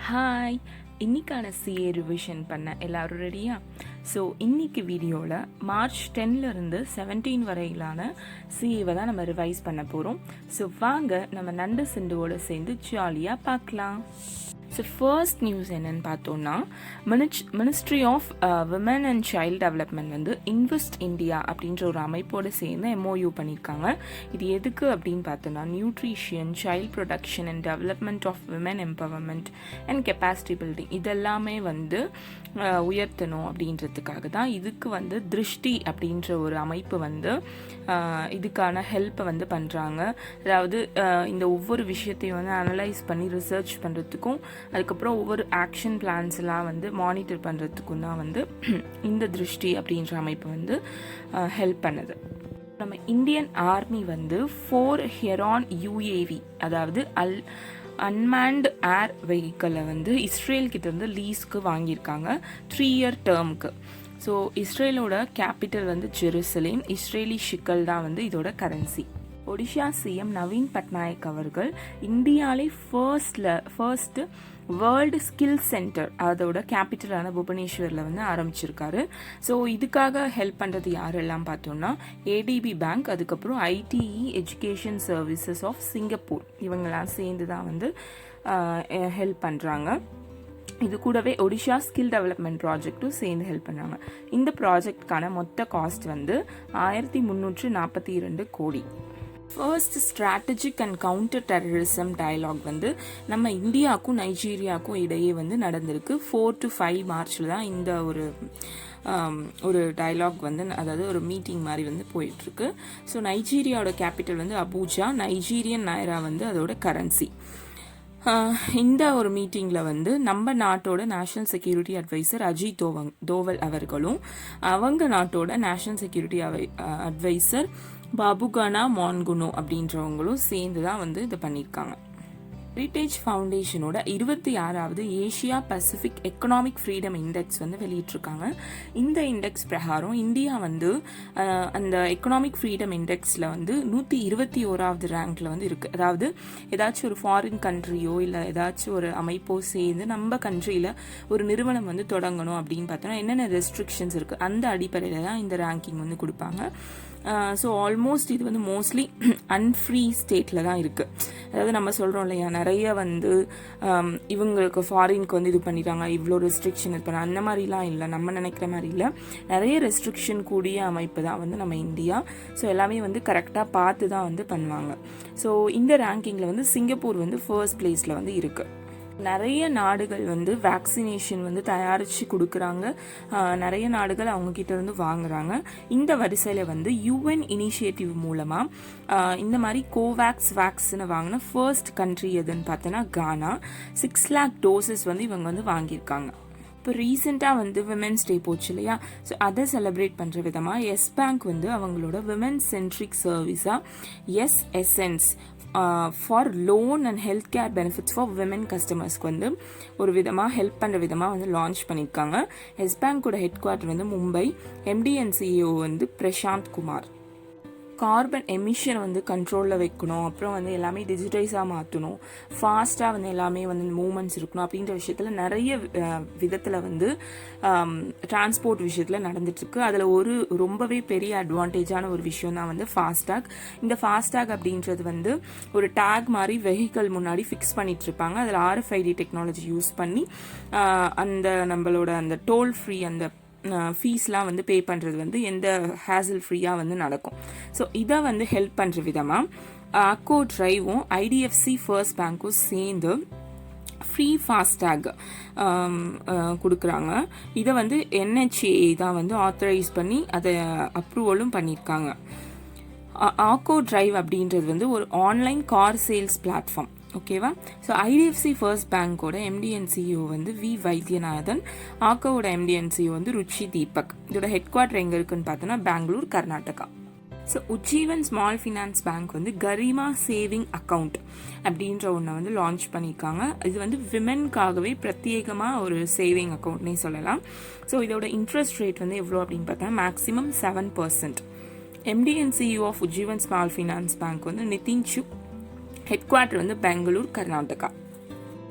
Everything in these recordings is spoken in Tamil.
ஹாய், இன்னைக்கான சிஏ ரிவிஷன் பண்ண எல்லாரும் ரெடியா? ஸோ இன்னைக்கு வீடியோவில் மார்ச் 10லேருந்து 17 வரையிலான சிஏவை தான் நம்ம ரிவைஸ் பண்ண போகிறோம். ஸோ வாங்க நம்ம நண்டு சிண்டுவோட சேர்ந்து ஜாலியாக பார்க்கலாம். ஸோ ஃபர்ஸ்ட் நியூஸ் என்னன்னு பார்த்தோன்னா, ministry of women and child development வந்து இன்வெஸ்ட் இந்தியா அப்படின்ற ஒரு அமைப்போடு சேர்ந்து எம்ஓயூ பண்ணியிருக்காங்க. இது எதுக்கு அப்படின்னு பார்த்தோன்னா, nutrition, child protection and development of women empowerment and capacity building இதெல்லாமே வந்து உயர்த்தணும் அப்படின்றதுக்காக தான். இதுக்கு வந்து திருஷ்டி அப்படின்ற ஒரு அமைப்பு வந்து இதுக்கான ஹெல்ப்பை வந்து பண்ணுறாங்க. அதாவது இந்த ஒவ்வொரு விஷயத்தையும் வந்து அனலைஸ் பண்ணி ரிசர்ச் பண்ணுறதுக்கும், அதுக்கப்புறம் ஒவ்வொரு ஆக்ஷன் பிளான்ஸ் எல்லாம் வந்து மானிட்டர் பண்ணுறதுக்கும் தான் வந்து இந்த திருஷ்டி அப்படின்ற அமைப்பு வந்து ஹெல்ப் பண்ணுது. நம்ம இந்தியன் ஆர்மி வந்து 4 ஹெரான் யூஏவி, அதாவது அன்மேன்டு ஏர் வெஹிக்கிளை வந்து இஸ்ரேல் கிட்ட இருந்து லீஸ்க்கு வாங்கியிருக்காங்க 3 இயர் டேர்முக்கு. ஸோ இஸ்ரேலோட கேபிட்டல் வந்து ஜெருசலேம், இஸ்ரேலி ஷிக்கல் தான் வந்து இதோட கரன்சி. ஒடிஷா சிஎம் நவீன் பட்நாயக் அவர்கள் இந்தியாவிலே ஃபர்ஸ்ட் வேர்ல்டு ஸ்கில் சென்டர் அதோட கேபிட்டலான புவனேஸ்வரில் வந்து ஆரம்பிச்சிருக்காரு. ஸோ இதுக்காக ஹெல்ப் பண்ணுறது யாரெல்லாம் பார்த்தோம்னா, ஏடிபி பேங்க், அதுக்கப்புறம் ITE education services of Singapore, இவங்கெல்லாம் சேர்ந்து தான் வந்து ஹெல்ப் பண்ணுறாங்க. இது கூடவே ஒடிஷா ஸ்கில் டெவலப்மெண்ட் ப்ராஜெக்ட்டும் சேர்ந்து ஹெல்ப் பண்ணுறாங்க. இந்த ப்ராஜெக்ட்கான மொத்த காஸ்ட் வந்து 1342 கோடி. First strategic and counter terrorism dialogue வந்து நம்ம இந்தியாவுக்கும் நைஜீரியாவுக்கும் இடையே வந்து நடந்திருக்கு. 4 to 5 மார்ச்சில் தான் இந்த ஒரு டயலாக் வந்து, அதாவது ஒரு மீட்டிங் மாதிரி வந்து போயிட்டுருக்கு. ஸோ நைஜீரியாவோட கேபிட்டல் வந்து அபூஜா, நைஜீரியன் நாயரா வந்து அதோட கரன்சி. இந்த ஒரு மீட்டிங்கில் வந்து நம்ம நாட்டோட national security adviser Ajit Doval அவர்களும், அவங்க நாட்டோட நேஷ்னல் செக்யூரிட்டி அட்வைசர் பாபுகானா மான்குனோ அப்படின்றவங்களும் சேர்ந்து தான் வந்து இதை பண்ணியிருக்காங்க. ஹெரிட்டேஜ் ஃபவுண்டேஷனோட 26வது Asia Pacific economic freedom index வந்து வெளியிட்டிருக்காங்க. இந்த இண்டெக்ஸ் பிரகாரம் இந்தியா வந்து அந்த எக்கனாமிக் ஃப்ரீடம் இண்டெக்ஸில் வந்து 121வது ரேங்க்ல வந்து இருக்குது. அதாவது ஏதாச்சும் ஒரு ஃபாரின் கண்ட்ரியோ இல்லை ஏதாச்சும் ஒரு அமைப்போ சேர்ந்து நம்ம கண்ட்ரியில் ஒரு நிறுவனம் வந்து தொடங்கணும் அப்படின்னு பார்த்தோன்னா என்னென்ன ரெஸ்ட்ரிக்ஷன்ஸ் இருக்குது, அந்த அடிப்படையில் தான் இந்த ரேங்கிங் வந்து கொடுப்பாங்க. ஸோ ஆல்மோஸ்ட் இது வந்து மோஸ்ட்லி அன்ஃப்ரீ ஸ்டேட்டில் தான் இருக்குது. அதாவது நம்ம சொல்கிறோம் இல்லையா, நிறைய வந்து இவங்களுக்கு ஃபாரினுக்கு வந்து இது பண்ணிட்டாங்க, இவ்வளோ ரெஸ்ட்ரிக்ஷன் இது பண்ண, அந்த மாதிரிலாம் இல்லை, நம்ம நினைக்கிற மாதிரி இல்லை. நிறைய ரெஸ்ட்ரிக்ஷன் கூடிய அமைப்பு தான் வந்து நம்ம இந்தியா. ஸோ எல்லாமே வந்து கரெக்டாக பார்த்து தான் வந்து பண்ணுவாங்க. ஸோ இந்த ரேங்கிங்கில் வந்து சிங்கப்பூர் வந்து ஃபர்ஸ்ட் பிளேஸில் வந்து இருக்குது. நிறைய நாடுகள் வந்து வேக்சினேஷன் வந்து தயாரித்து கொடுக்குறாங்க, நிறைய நாடுகள் அவங்கக்கிட்ட இருந்து வாங்குறாங்க. இந்த வரிசையில் வந்து யூஎன் இனிஷியேட்டிவ் மூலமாக இந்த மாதிரி கோவேக்ஸ் வேக்சினை வாங்கின ஃபர்ஸ்ட் கண்ட்ரி எதுன்னு பார்த்தோன்னா கானா. 6 lakh டோசஸ் வந்து இவங்க வந்து வாங்கியிருக்காங்க. இப்போ ரீசெண்டாக வந்து விமென்ஸ் டே போச்சு இல்லையா, ஸோ அதை செலிப்ரேட் பண்ணுற விதமாக எஸ் பேங்க் வந்து அவங்களோட விமன் சென்ட்ரிக் சர்வீஸாக Yes Essence for loan and health care benefits for women கஸ்டமர்ஸ்க்கு வந்து ஒரு விதமாக ஹெல்ப் பண்ணுற விதமாக வந்து லான்ச் பண்ணியிருக்காங்க. எஸ் பேங்கோட ஹெட் குவார்ட்டர் வந்து மும்பை. எம்டி அண்ட் சிஇஓ வந்து பிரசாந்த் குமார். கார்பன் எமிஷன் வந்து கண்ட்ரோலில் வைக்கணும், அப்புறம் வந்து எல்லாமே டிஜிட்டைஸாக மாற்றணும், ஃபாஸ்ட்டாக வந்து எல்லாமே வந்து மூமெண்ட்ஸ் இருக்கணும் அப்படின்ற விஷயத்தில் நிறைய விதத்தில் வந்து டிரான்ஸ்போர்ட் விஷயத்தில் நடந்துட்டுருக்கு. அதில் ஒரு ரொம்பவே பெரிய அட்வான்டேஜான ஒரு விஷயம் தான் வந்து ஃபாஸ்டாக். இந்த ஃபாஸ்டாக் அப்படின்றது வந்து ஒரு டேக் மாதிரி வெஹிக்கிள் முன்னாடி ஃபிக்ஸ் பண்ணிட்டு இருப்பாங்க. அதில் RFID டெக்னாலஜி யூஸ் பண்ணி அந்த நம்மளோட அந்த டோல் ஃப்ரீ அந்த ஃபீஸ்லாம் வந்து பே பண்ணுறது வந்து எந்த ஹேசல் ஃப்ரீயாக வந்து நடக்கும். ஸோ இதை வந்து ஹெல்ப் பண்ணுற விதமாக அக்கோ டிரைவும் ஐடிஎஃப்சி ஃபர்ஸ்ட் பேங்க்கும் சேர்ந்து ஃப்ரீ ஃபாஸ்டேக் கொடுக்குறாங்க. இதை வந்து NHA தான் வந்து ஆத்தரைஸ் பண்ணி அதை அப்ரூவலும் பண்ணியிருக்காங்க. ஆக்கோ டிரைவ் அப்படின்றது வந்து ஒரு ஆன்லைன் கார் சேல்ஸ் பிளாட்ஃபார்ம், ஓகேவா? ஸோ ஐடிஎஃப்சி ஃபர்ஸ்ட் பேங்கோட MD and CEO வந்து வி வைத்தியநாதன், ஆக்கோவோட MD and CEO வந்து ருச்சி தீபக். இதோட ஹெட் குவார்ட்டர் எங்கே இருக்குன்னு பார்த்தோன்னா Bangalore, Karnataka. So Ujjivan small finance bank வந்து கரிமா சேவிங் அக்கௌண்ட் அப்படின்ற ஒன்றை வந்து லான்ச் பண்ணியிருக்காங்க. இது வந்து விமென்காகவே பிரத்யேகமாக ஒரு சேவிங் அக்கௌண்ட்னே சொல்லலாம். ஸோ இதோட இன்ட்ரெஸ்ட் ரேட் வந்து எவ்வளோ அப்படின்னு பார்த்தா maximum 7%. MD and CEO of Ujjivan small finance bank வந்து நிதின் சுக், ஹெட் குவார்ட்டர் வந்து பெங்களூர், கர்நாடகா.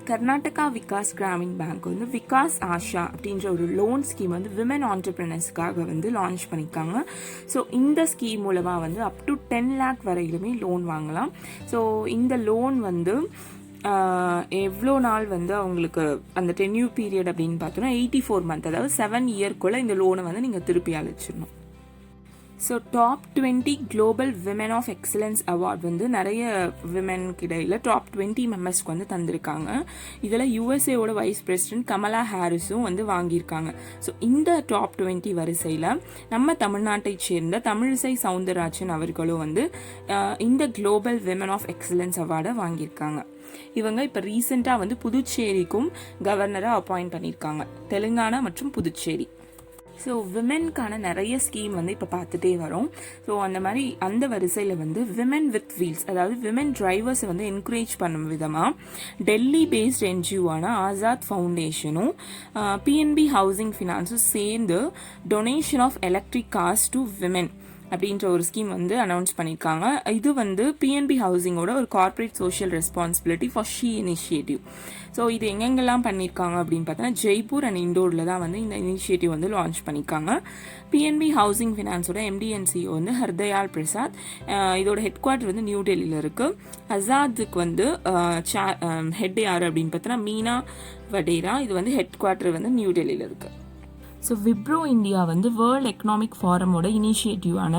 கர்நாடகா விகாஸ் கிராமின் பேங்க் வந்து விகாஸ் ஆஷா அப்படின்ற ஒரு லோன் ஸ்கீம் வந்து விமன் ஆண்டர்பிரினர்ஸ்க்காக வந்து லான்ச் பண்ணியிருக்காங்க. ஸோ இந்த ஸ்கீம் மூலமாக வந்து அப் டு 10 lakh வரையிலுமே லோன் வாங்கலாம். ஸோ இந்த லோன் வந்து எவ்வளோ நாள் வந்து அவங்களுக்கு அந்த டென்யூ பீரியட் அப்படின்னு பார்த்தோன்னா 84 months, அதாவது 7 years இந்த லோனை வந்து நீங்கள் திருப்பி அழைச்சிடணும். So top 20 global women of excellence award வந்து நிறைய விமனுக்கு இடையில் டாப் 20 மெம்பர்ஸ்க்கு வந்து தந்திருக்காங்க. இதில் யூஎஸ்ஏவோட வைஸ் பிரசிடென்ட் கமலா ஹாரிஸும் வந்து வாங்கியிருக்காங்க. ஸோ இந்த டாப் 20 வரிசையில் நம்ம தமிழ்நாட்டை சேர்ந்த தமிழிசை சவுந்தரராஜன் அவர்களும் வந்து இந்த குளோபல் விமன் ஆஃப் எக்ஸலன்ஸ் அவார்டை வாங்கியிருக்காங்க. இவங்க இப்போ ரீசெண்டாக வந்து புதுச்சேரிக்கும் கவர்னராக அப்பாயிண்ட் பண்ணியிருக்காங்க, தெலுங்கானா மற்றும் புதுச்சேரி. ஸோ விமென்கான நிறைய ஸ்கீம் வந்து இப்போ பார்த்துட்டே வரோம். ஸோ அந்த மாதிரி அந்த வரிசையில் வந்து விமன் வித் வீல்ஸ், அதாவது விமன் டிரைவர்ஸை வந்து என்கரேஜ் பண்ணும் விதமாக டெல்லி பேஸ்ட் என்ஜிஓவான ஆசாத் ஃபவுண்டேஷனும் பிஎன்பி ஹவுசிங் ஃபினான்ஸும் சேர்ந்து donation of electric cars to women அப்படின்ற ஒரு ஸ்கீம் வந்து அனௌன்ஸ் பண்ணியிருக்காங்க. இது வந்து பிஎன்பி ஹவுசிங்கோட ஒரு corporate social responsibility for she initiative. So இது எங்கெங்கெல்லாம் பண்ணியிருக்காங்க அப்படின்னு பார்த்தோன்னா ஜெய்ப்பூர் அண்ட் இண்டோரில் தான் வந்து இந்த இனிஷியேட்டிவ் வந்து லான்ச் பண்ணியிருக்காங்க. பிஎன்பி ஹவுசிங் ஃபினான்ஸோட எம்டிஎன்சிஓ வந்து ஹர்தயால் பிரசாத், இதோட ஹெட் குவார்ட்டர் வந்து நியூ டெல்லியில் இருக்குது. அசாத்துக்கு வந்து ஹெட் யார் அப்படின்னு பார்த்தோன்னா மீனா வடேரா, இது வந்து ஹெட் குவார்ட்டர் வந்து நியூ டெல்லியில் இருக்குது. ஸோ விப்ரோ இந்தியா வந்து வேர்ல்ட் எக்கனாமிக் ஃபாரமோட இனிஷியேட்டிவான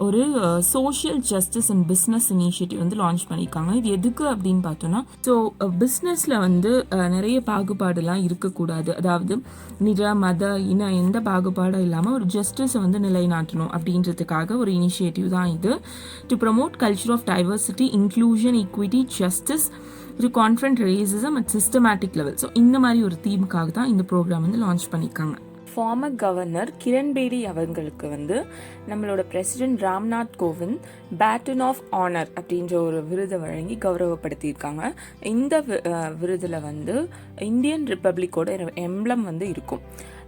ஒரு social justice and business initiative வந்து லான்ச் பண்ணியிருக்காங்க. இது எதுக்கு அப்படின்னு பார்த்தோன்னா, ஸோ பிஸ்னஸில் வந்து நிறைய பாகுபாடுலாம் இருக்கக்கூடாது, அதாவது நிற மத இன எந்த பாகுபாடும் இல்லாமல் ஒரு ஜஸ்டிஸை வந்து நிலைநாட்டணும் அப்படின்றதுக்காக ஒரு இனிஷியேட்டிவ் தான் இது. To promote culture of diversity, inclusion, equity, justice, இது confront racism at systematic level. So இந்த மாதிரி ஒரு தீமுக்காக தான் இந்த ப்ரோக்ராம் வந்து லான்ச் பண்ணியிருக்காங்க. ஃபார்மர் கவர்னர் கிரண் பேடி அவர்களுக்கு வந்து நம்மளோட president Ramnath Kovind baton of honour அப்படின்ற ஒரு விருதை வழங்கி கௌரவப்படுத்தியிருக்காங்க. இந்த விருதில் வந்து இந்தியன் ரிப்பப்ளிக்கோட எம்ப்ளம் வந்து இருக்கும்.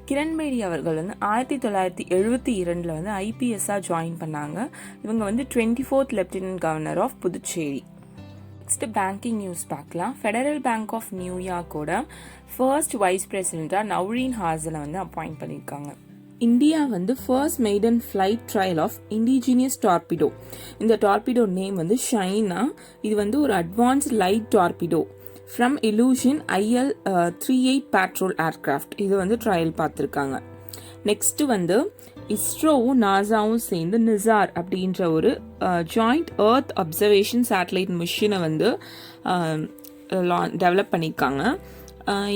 கிரண்பேடி அவர்கள் வந்து 1972 வந்து ஐபிஎஸ்ஸாக ஜாயின் பண்ணாங்க. இவங்க வந்து 24th lieutenant governor of Puducherry. Next banking news பார்க்கலாம். ஃபெடரல் பேங்க் ஆஃப் நியூயார்க்கோட ஃபர்ஸ்ட் வைஸ் பிரசிடென்ட்டாக நவ்ரீன் ஹாசனை வந்து அப்பாயிண்ட் பண்ணியிருக்காங்க. இந்தியா வந்து first maiden flight trial of indigenous torpedo. இந்த டார்பிடோ நேம் வந்து ஷைனா. இது வந்து ஒரு advanced light torpedo from Ilyushin IL-38 patrol aircraft. இது வந்து ட்ரையல் பார்த்துருக்காங்க. நெக்ஸ்ட் வந்து இஸ்ரோவும் நாசாவும் சேர்ந்து நிசார் அப்படின்ற ஒரு ஜாயிண்ட் எர்த் அப்சர்வேஷன் சேட்டலைட் மிஷினை வந்து டெவலப் பண்ணியிருக்காங்க.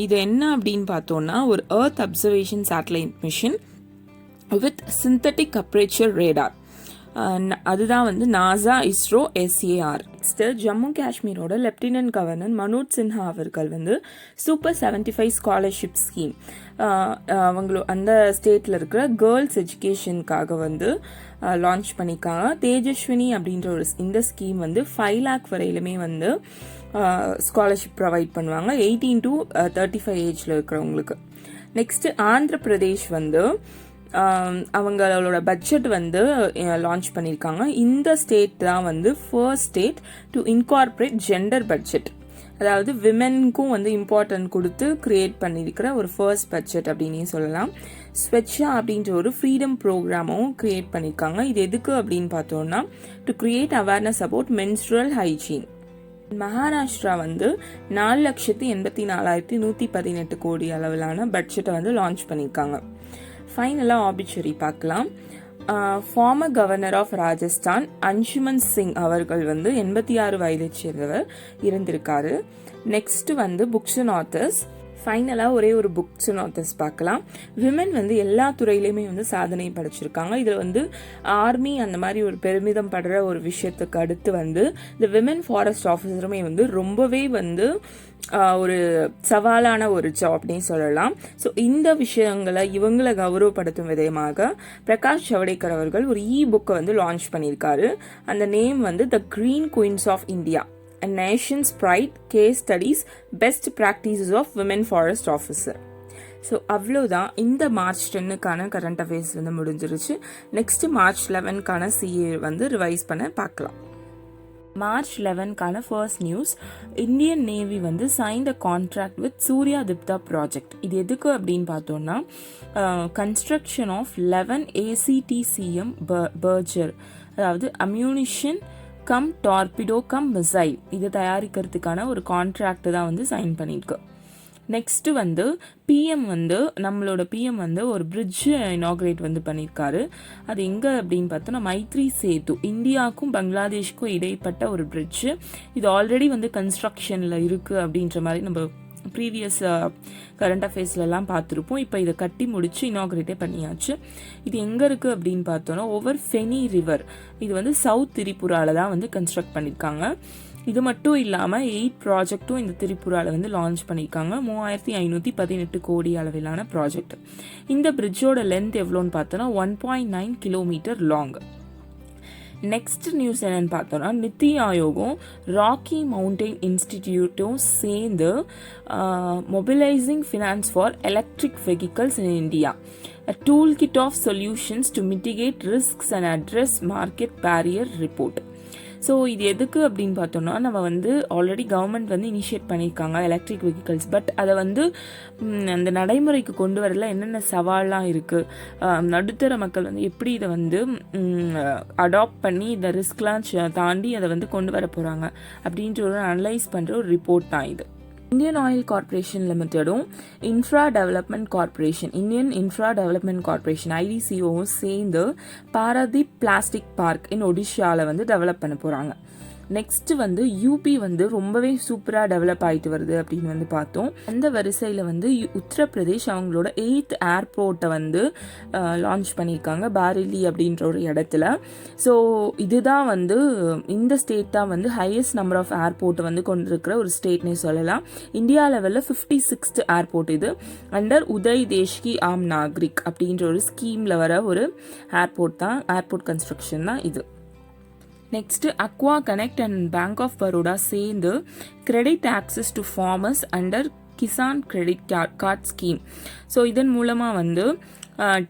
இது என்ன அப்படின்னு பார்த்தோன்னா, ஒரு earth observation satellite mission with synthetic aperture radar. அதுதான் வந்து NASA ISRO SAR. Next Jammu காஷ்மீரோட லெப்டினன்ட் கவர்னர் மனோஜ் சின்ஹா அவர்கள் வந்து சூப்பர் 75 ஸ்காலர்ஷிப் ஸ்கீம் அந்த ஸ்டேட்டில் இருக்கிற கேர்ள்ஸ் எஜுகேஷனுக்காக வந்து லான்ச் பண்ணியிருக்காங்க. தேஜஸ்வினி அப்படின்ற ஒரு இந்த ஸ்கீம் வந்து 5 lakh வரையிலுமே வந்து ஸ்காலர்ஷிப் ப்ரொவைட் பண்ணுவாங்க 18 to 35 ஏஜில் இருக்கிறவங்களுக்கு. நெக்ஸ்ட்டு ஆந்திர பிரதேஷ் வந்து அவங்களோட பட்ஜெட் வந்து லான்ச் பண்ணியிருக்காங்க. இந்த ஸ்டேட் தான் வந்து first state to incorporate gender budget, அதாவது விமென்க்கும் வந்து இம்பார்ட்டன்ட் கொடுத்து கிரியேட் பண்ணியிருக்கிற ஒரு ஃபர்ஸ்ட் பட்ஜெட் அப்படின்னே சொல்லலாம். ஸ்வெச்சா அப்படின்ற ஒரு ஃப்ரீடம் ப்ரோக்ராமும் கிரியேட் பண்ணியிருக்காங்க. இது எதுக்கு அப்படின்னு பார்த்தோம்னா, to create awareness about menstrual hygiene. Maharashtra வந்து 4,84,118 கோடி அளவிலான பட்ஜெட்டை வந்து லான்ச் பண்ணியிருக்காங்க. ஃபைனலாக ஆபிச்சுரி பார்க்கலாம். Former governor of Rajasthan Anshuman Singh அவர்கள் வந்து 86 வயதை சேர்ந்தவர் இருந்திருக்காரு. நெக்ஸ்ட் வந்து புக்ஸ் அண்ட் ஆத்தர்ஸ். ஃபைனலாக ஒரே ஒரு புக்ஸ் அண்ட் ஆத்தர்ஸ் பார்க்கலாம். விமன் வந்து எல்லா துறையிலையுமே வந்து சாதனை படைச்சிருக்காங்க. இதில் வந்து ஆர்மி அந்த மாதிரி ஒரு பெருமிதம் படுற ஒரு விஷயத்துக்கு அடுத்து வந்து இந்த விமன் ஃபாரஸ்ட் ஆஃபீஸருமே வந்து ரொம்பவே வந்து ஒரு சவாலான ஒரு ஜாப்னே சொல்லலாம். ஸோ இந்த விஷயங்களை இவங்களை கௌரவப்படுத்தும் விதமாக பிரகாஷ் ஜவடேகர் அவர்கள் ஒரு புக்கை வந்து லான்ச் பண்ணியிருக்காரு. அந்த நேம் வந்து the green queens of India, A Nation's Pride, Case Studies, Best Practices of Women Forest Officer. So அவ்வளோதான். இந்த March 10க்கான கரண்ட் அஃபேர்ஸ் வந்து முடிஞ்சிருச்சு. நெக்ஸ்ட் March 11க்கான CA வந்து ரிவைஸ் பண்ண பார்க்கலாம். மார்ச் 11க்கான ஃபர்ஸ்ட் நியூஸ், இந்தியன் நேவி வந்து signed a contract with Surya Dipta project. இது எதுக்கு அப்படின்னு பார்த்தோம்னா, கன்ஸ்ட்ரக்ஷன் ஆஃப் 11 ACTCM பர்ஜர், அதாவது ammunition cum torpedo cum missile, இது தயாரிக்கிறதுக்கான ஒரு கான்ட்ராக்ட் தான் வந்து சைன் பண்ணியிருக்கு. நெக்ஸ்ட் வந்து பிஎம் வந்து நம்மளோட பிஎம் வந்து ஒரு பிரிட்ஜ் இனாக்ரேட் வந்து பண்ணியிருக்காரு. அது எங்கே அப்படின்னு பார்த்தோன்னா, மைத்ரி சேது, இந்தியாவுக்கும் பங்களாதேஷ்க்கும் இடைப்பட்ட ஒரு பிரிட்ஜ். இது ஆல்ரெடி வந்து கன்ஸ்ட்ரக்ஷனில் இருக்குது அப்படின்ற மாதிரி நம்ம ப்ரீவியஸ் கரண்ட் அஃபேர்ஸ்லலாம் பார்த்துருப்போம். இப்போ இதை கட்டி முடிச்சு இனாக்ரேட்டே பண்ணியாச்சு. இது எங்கே இருக்குது அப்படின்னு பார்த்தோன்னா, ஓவர் ஃபெனி ரிவர், இது வந்து சவுத் திரிபுராவில் தான் வந்து கன்ஸ்ட்ரக்ட் பண்ணியிருக்காங்க. இது மட்டும் இல்லாமல் 8 ப்ராஜெக்டும் இந்த திரிபுராவில் வந்து லான்ச் பண்ணியிருக்காங்க. 3518 கோடி அளவிலான ப்ராஜெக்ட். இந்த பிரிட்ஜோட லென்த் எவ்வளோன்னு பார்த்தோன்னா 1.9 கிலோமீட்டர் லாங். நெக்ஸ்ட் நியூஸ் என்னன்னு பார்த்தோன்னா, நித்தி ஆயோகும் ராக்கி மவுண்டைன் இன்ஸ்டிடியூட்டும் சேர்ந்து mobilising finance for electric vehicles in India, a toolkit of solutions to mitigate risks and address market barrier report. So இது எதுக்கு அப்படின்னு பார்த்தோன்னா, நம்ம வந்து ஆல்ரெடி கவர்மெண்ட் வந்து இனிஷியேட் பண்ணியிருக்காங்க எலக்ட்ரிக் வெஹிக்கல்ஸ். பட் அதை வந்து அந்த நடைமுறைக்கு கொண்டு வரல என்னென்ன சவால்லாம் இருக்குது, நடுத்தர மக்கள் வந்து எப்படி இதை வந்து அடாப்ட் பண்ணி இந்த ரிஸ்க்லாம் தாண்டி அதை வந்து கொண்டு வர போகிறாங்க அப்படின்ற ஒரு அனலைஸ் பண்ணுற ஒரு ரிப்போர்ட் தான் இது. இந்தியன் ஆயில் கார்பரேஷன் லிமிட்டடும் infra development corporation, Indian infra development corporation IDCOவும் சேர்ந்து பாராதீப் பிளாஸ்டிக் பார்க் இன் ஒடிஷாவில் வந்து டெவலப் பண்ண போகிறாங்க. நெக்ஸ்ட் வந்து யூபி வந்து ரொம்பவே சூப்பராக டெவலப் ஆகிட்டு வருது அப்படின்னு வந்து பார்த்தோம். அந்த வரிசையில் வந்து உத்தரப்பிரதேஷ் அவங்களோட 8th ஏர்போர்ட்டை வந்து லான்ச் பண்ணியிருக்காங்க பாரெலி அப்படின்ற ஒரு இடத்துல. ஸோ இதுதான் வந்து இந்த ஸ்டேட் தான் வந்து ஹையஸ்ட் நம்பர் ஆஃப் ஏர்போர்ட்டை வந்து கொண்டிருக்கிற ஒரு ஸ்டேட்னே சொல்லலாம். இந்தியா லெவலில் 56th ஏர்போர்ட் இது. அண்டர் உதய் தேஷ்கி ஆம் நாகரிக் அப்படின்ற ஒரு ஸ்கீமில் வர ஒரு ஏர்போர்ட் தான், ஏர்போர்ட் கன்ஸ்ட்ரக்ஷன் தான் இது. Next aqua connect and bank of Baroda சேர்ந்து credit access to farmers under Kisan credit card scheme. So இதன் மூலமாக வந்து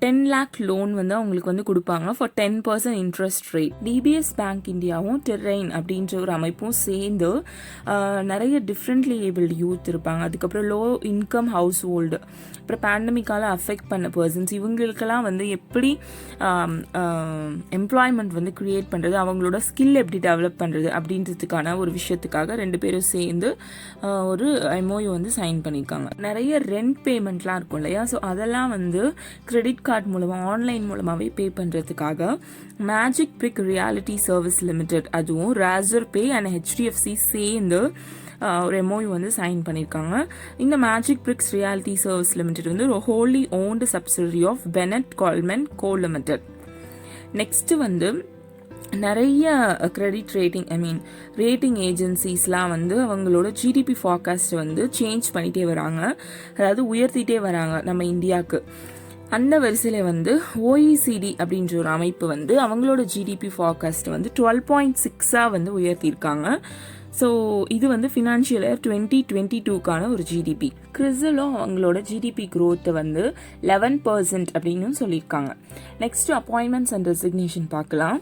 10 lakh லோன் வந்து அவங்களுக்கு வந்து கொடுப்பாங்க for 10% interest rate. DBS bank இந்தியாவும் டெர்ரெயின் அப்படின்ற ஒரு அமைப்பும் சேர்ந்து நிறைய டிஃப்ரெண்ட்லி ஏபிள்டு யூத் இருப்பாங்க, அதுக்கப்புறம் லோ இன்கம் ஹவுஸ் ஹோல்டு, அப்புறம் பேண்டமிக்கால் அஃபெக்ட் பண்ண பர்சன்ஸ், இவங்களுக்கெல்லாம் வந்து எப்படி எம்ப்ளாய்மெண்ட் வந்து க்ரியேட் பண்ணுறது, அவங்களோட ஸ்கில் எப்படி டெவலப் பண்ணுறது அப்படின்றதுக்கான ஒரு விஷயத்துக்காக 2 பேரும் சேர்ந்து ஒரு MOU வந்து சைன் பண்ணியிருக்காங்க. நிறைய ரெண்ட் பேமெண்ட்லாம் இருக்கும் இல்லையா, ஸோ அதெல்லாம் வந்து கிரெடிட் கார்டு மூலமாக ஆன்லைன் மூலமாகவே பே பண்ணுறதுக்காக மேஜிக் பிரிக் ரியாலிட்டி சர்வீஸ் லிமிடெட், அதுவும் ராசர் பே அண்ட் HDFC சேர்ந்து ஒரு MOU வந்து சைன் பண்ணியிருக்காங்க. இந்த magic bricks reality service limited வந்து ஒரு wholly owned subsidiary of Bennett Coleman co limited. Next வந்து நிறைய கிரெடிட் ரேட்டிங் ஏஜென்சிஸ்லாம் வந்து அவங்களோட GDP ஃபார்காஸ்ட் வந்து சேஞ்ச் பண்ணிகிட்டே வராங்க, அதாவது உயர்த்திட்டே வராங்க நம்ம இந்தியாவுக்கு. அந்த வரிசையில் வந்து OECD அப்படின்ற ஒரு அமைப்பு வந்து அவங்களோட GDP ஃபார்காஸ்ட் வந்து 12.6 வந்து உயர்த்தியிருக்காங்க. ஸோ இது வந்து ஃபினான்ஷியல் இயர் 2022க்கான ஒரு GDP. கிறிஸலும் அவங்களோட GDP growth வந்து 11% அப்படின்னு சொல்லியிருக்காங்க. நெக்ஸ்ட் அப்பாயின்மெண்ட்ஸ் அண்ட் ரெசிக்னேஷன் பார்க்கலாம்.